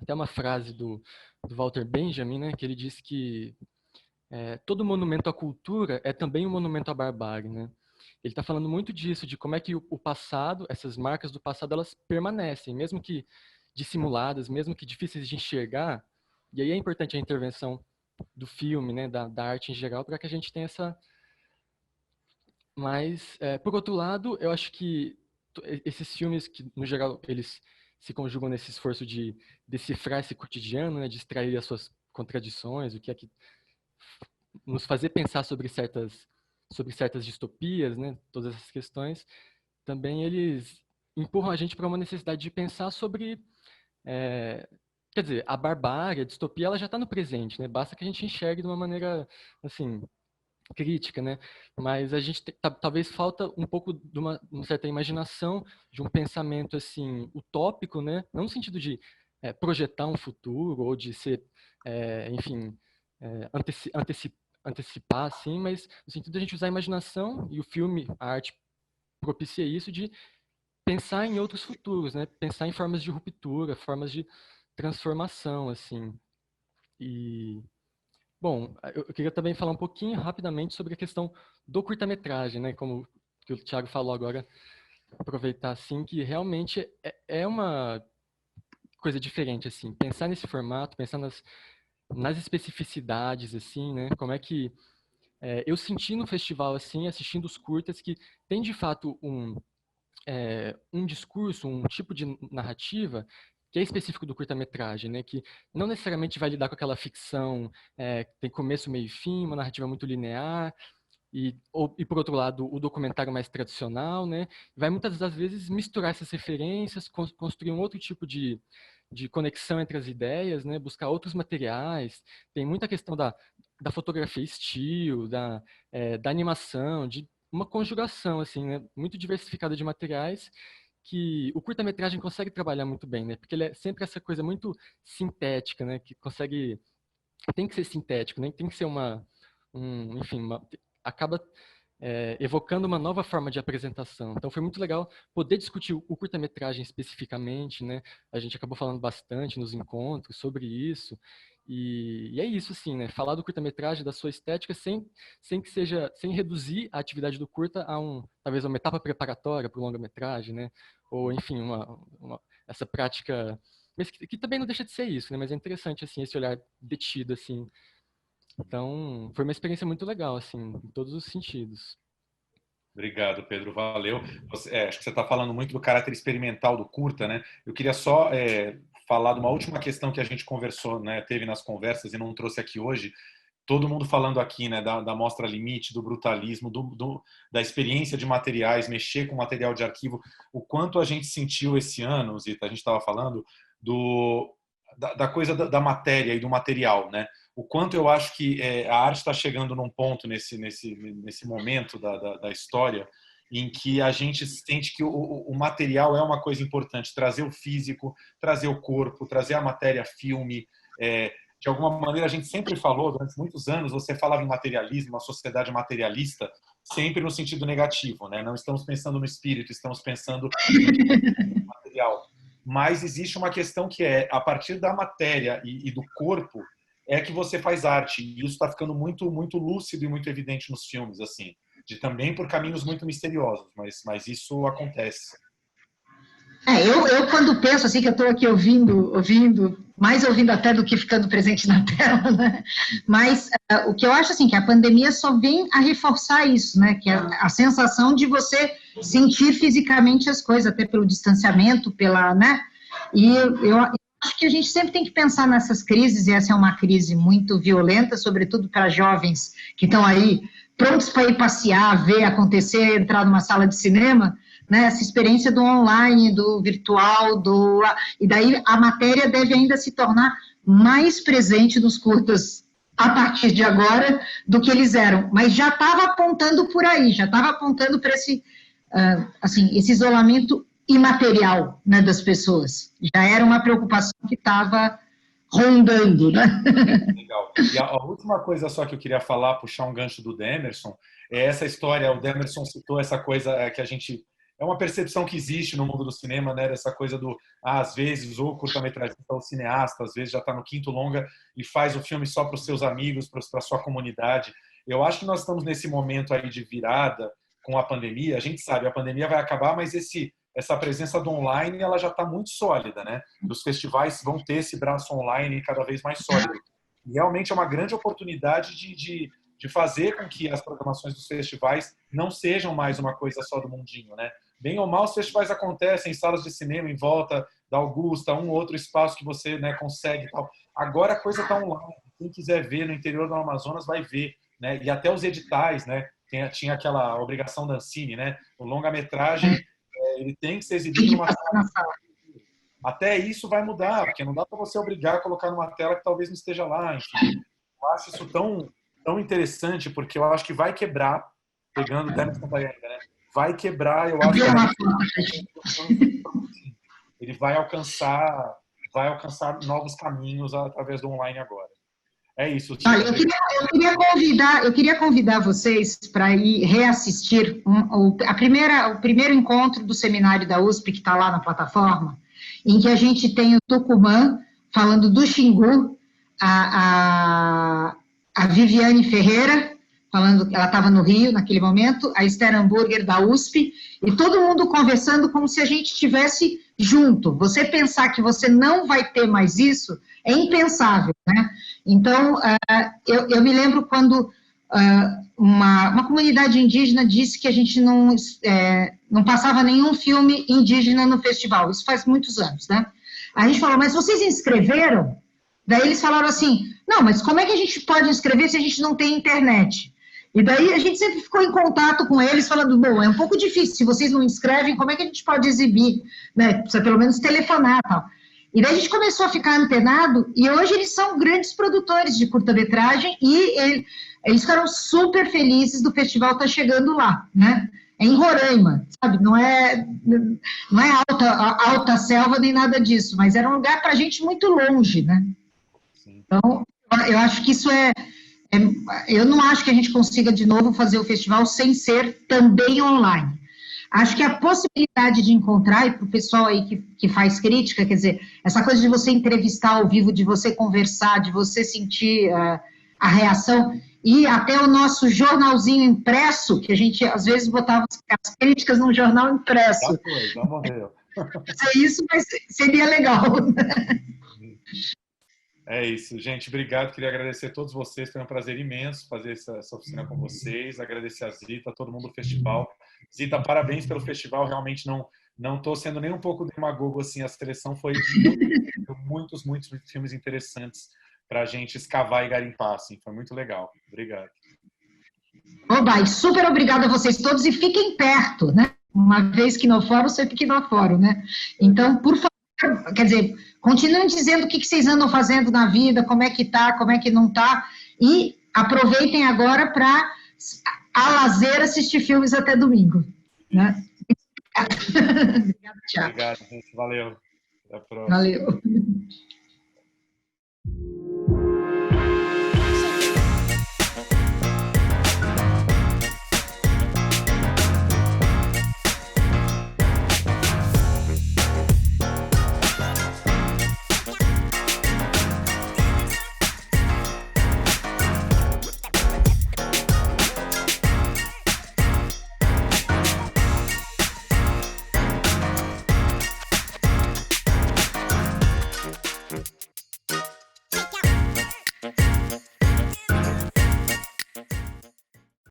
até uma frase do Walter Benjamin, né, que ele disse que todo monumento à cultura é também um monumento à barbárie, né. Ele está falando muito disso, de como é que o passado, essas marcas do passado, elas permanecem, mesmo que dissimuladas, mesmo que difíceis de enxergar. E aí é importante a intervenção do filme, né, da arte em geral, para que a gente tenha essa... Mas, por outro lado, eu acho que esses filmes que, no geral, eles se conjugam nesse esforço de decifrar esse cotidiano, né, de extrair as suas contradições, o que é que nos fazer pensar sobre certas distopias, né, todas essas questões, também eles empurram a gente para uma necessidade de pensar sobre... quer dizer, a barbárie, a distopia, ela já está no presente, né? Basta que a gente enxergue de uma maneira, assim, crítica, né? Mas a gente talvez falta um pouco de uma certa imaginação, de um pensamento, assim, utópico, né? Não no sentido de projetar um futuro ou de ser, enfim, antecipar, assim, mas no sentido de a gente usar a imaginação, e o filme, a arte propicia isso, de pensar em outros futuros, né? Pensar em formas de ruptura, formas de transformação, assim. E, bom, eu queria também falar um pouquinho rapidamente sobre a questão do curta-metragem, né? Como que o Thiago falou agora, aproveitar assim que realmente é uma coisa diferente, assim. Pensar nesse formato, pensar nas especificidades, assim, né? Como é que eu senti no festival, assim, assistindo os curtas, que tem de fato um discurso, um tipo de narrativa que é específico do curta-metragem, né? Que não necessariamente vai lidar com aquela ficção que tem começo, meio e fim, uma narrativa muito linear, e por outro lado, o documentário mais tradicional, né? Vai muitas das vezes misturar essas referências, construir um outro tipo de conexão entre as ideias, né? Buscar outros materiais. Tem muita questão da fotografia estilo, da animação, de uma conjugação, assim, né? Muito diversificada de materiais que o curta-metragem consegue trabalhar muito bem, né? Porque ele é sempre essa coisa muito sintética, né? Que consegue... Tem que ser sintético, né? Tem que ser enfim, acaba evocando uma nova forma de apresentação. Então foi muito legal poder discutir o curta-metragem especificamente, né? A gente acabou falando bastante nos encontros sobre isso. E é isso, sim, né? Falar do curta-metragem, da sua estética, sem reduzir a atividade do curta a talvez uma etapa preparatória para o longa-metragem, né? Ou, enfim, essa prática, mas que também não deixa de ser isso, né? Mas é interessante, assim, esse olhar detido, assim. Então, foi uma experiência muito legal, assim, em todos os sentidos. Obrigado, Pedro. Valeu. Acho que você está falando muito do caráter experimental do curta, né? Eu queria só falar de uma última questão que a gente conversou, né, teve nas conversas e não trouxe aqui hoje. Todo mundo falando aqui, né, da Mostra Limite, do brutalismo, da experiência de materiais, mexer com material de arquivo, o quanto a gente sentiu esse ano, Zita, a gente estava falando da coisa da matéria e do material, né? O quanto eu acho que a arte está chegando num ponto nesse momento da história em que a gente sente que o material é uma coisa importante, trazer o físico, trazer o corpo, trazer a matéria filme. De alguma maneira, a gente sempre falou, durante muitos anos, você falava em materialismo, uma sociedade materialista, sempre no sentido negativo, né? Não estamos pensando no espírito, estamos pensando no material. Mas existe uma questão que a partir da matéria e do corpo, é que você faz arte. E isso está ficando muito, muito lúcido e muito evidente nos filmes, assim. Também por caminhos muito misteriosos, mas isso acontece. Eu quando penso assim, que eu estou aqui mais ouvindo até do que ficando presente na tela, né? Mas o que eu acho assim, que a pandemia só vem a reforçar isso, né? Que é a sensação de você sentir fisicamente as coisas, até pelo distanciamento, né? E eu acho que a gente sempre tem que pensar nessas crises, e essa é uma crise muito violenta, sobretudo para jovens que estão aí prontos para ir passear, ver acontecer, entrar numa sala de cinema, né? Essa experiência do online, do virtual, e daí a matéria deve ainda se tornar mais presente nos curtas a partir de agora do que eles eram, mas já estava apontando por aí, já estava apontando para esse isolamento imaterial, né, das pessoas. Já era uma preocupação que estava rondando, né? Legal. E a última coisa só que eu queria falar, puxar um gancho do Demerson, é essa história, o Demerson citou essa coisa que a gente... É uma percepção que existe no mundo do cinema, né? Dessa coisa às vezes, o curta-metragista ou o cineasta, às vezes já está no quinto longa e faz o filme só para os seus amigos, para a sua comunidade. Eu acho que nós estamos nesse momento aí de virada com a pandemia. A gente sabe, a pandemia vai acabar, mas essa presença do online ela já está muito sólida, né? Os festivais vão ter esse braço online cada vez mais sólido. E realmente é uma grande oportunidade de fazer com que as programações dos festivais não sejam mais uma coisa só do mundinho, né? Bem ou mal, os festivais acontecem em salas de cinema em volta da Augusta, um ou outro espaço que você, né, consegue e tal. Agora a coisa está online. Quem quiser ver no interior do Amazonas vai ver, né? E até os editais, né? Tinha aquela obrigação da Ancine, né? O longa-metragem ele tem que ser exibido numa sala. Até isso vai mudar, porque não dá para você obrigar a colocar numa tela que talvez não esteja lá. Enfim, eu acho isso tão interessante, porque eu acho que vai quebrar, pegando até no ainda, né? Vai quebrar, eu acho que ele vai alcançar novos caminhos através do online agora. É isso. Olha, eu queria convidar vocês para ir reassistir o primeiro encontro do seminário da USP, que está lá na plataforma, em que a gente tem o Tucumã falando do Xingu, a Viviane Ferreira, falando que ela estava no Rio naquele momento, a Esther Hamburger da USP, e todo mundo conversando como se a gente estivesse junto. Você pensar que você não vai ter mais isso é impensável, né? Então, eu me lembro quando uma comunidade indígena disse que a gente não passava nenhum filme indígena no festival. Isso faz muitos anos, né? A gente falou, mas vocês inscreveram? Daí eles falaram assim, não, mas como é que a gente pode inscrever se a gente não tem internet? E daí a gente sempre ficou em contato com eles, falando, bom, é um pouco difícil, se vocês não inscrevem, como é que a gente pode exibir? Né? Precisa pelo menos telefonar e tal. E daí a gente começou a ficar antenado, e hoje eles são grandes produtores de curta-metragem, e eles ficaram super felizes do festival estar chegando lá, né? É em Roraima, sabe? Não é alta selva nem nada disso, mas era um lugar para a gente muito longe, né? Então, eu acho que isso eu não acho que a gente consiga de novo fazer o festival sem ser também online. Acho que a possibilidade de encontrar, e para o pessoal aí que faz crítica, quer dizer, essa coisa de você entrevistar ao vivo, de você conversar, de você sentir a reação, e até o nosso jornalzinho impresso, que a gente às vezes botava as críticas num jornal impresso. Já morreu. Isso, mas seria legal. É isso, gente. Obrigado. Queria agradecer a todos vocês. Foi um prazer imenso fazer essa oficina com vocês. Agradecer a Zita, todo mundo do festival. Zita, parabéns pelo festival. Realmente não estou sendo nem um pouco demagogo, assim, a seleção foi muitos filmes interessantes para a gente escavar e garimpar, assim, foi muito legal. Obrigado. Oba, e super obrigada a vocês todos e fiquem perto, né? Uma vez que no fórum, sempre que no fórum, né? Então, por favor, quer dizer, continuem dizendo o que vocês andam fazendo na vida, como é que tá, como é que não tá, e aproveitem agora para, a lazer, assistir filmes até domingo, né? Obrigada, tchau. Obrigado, gente. Valeu. Até a próxima. Valeu.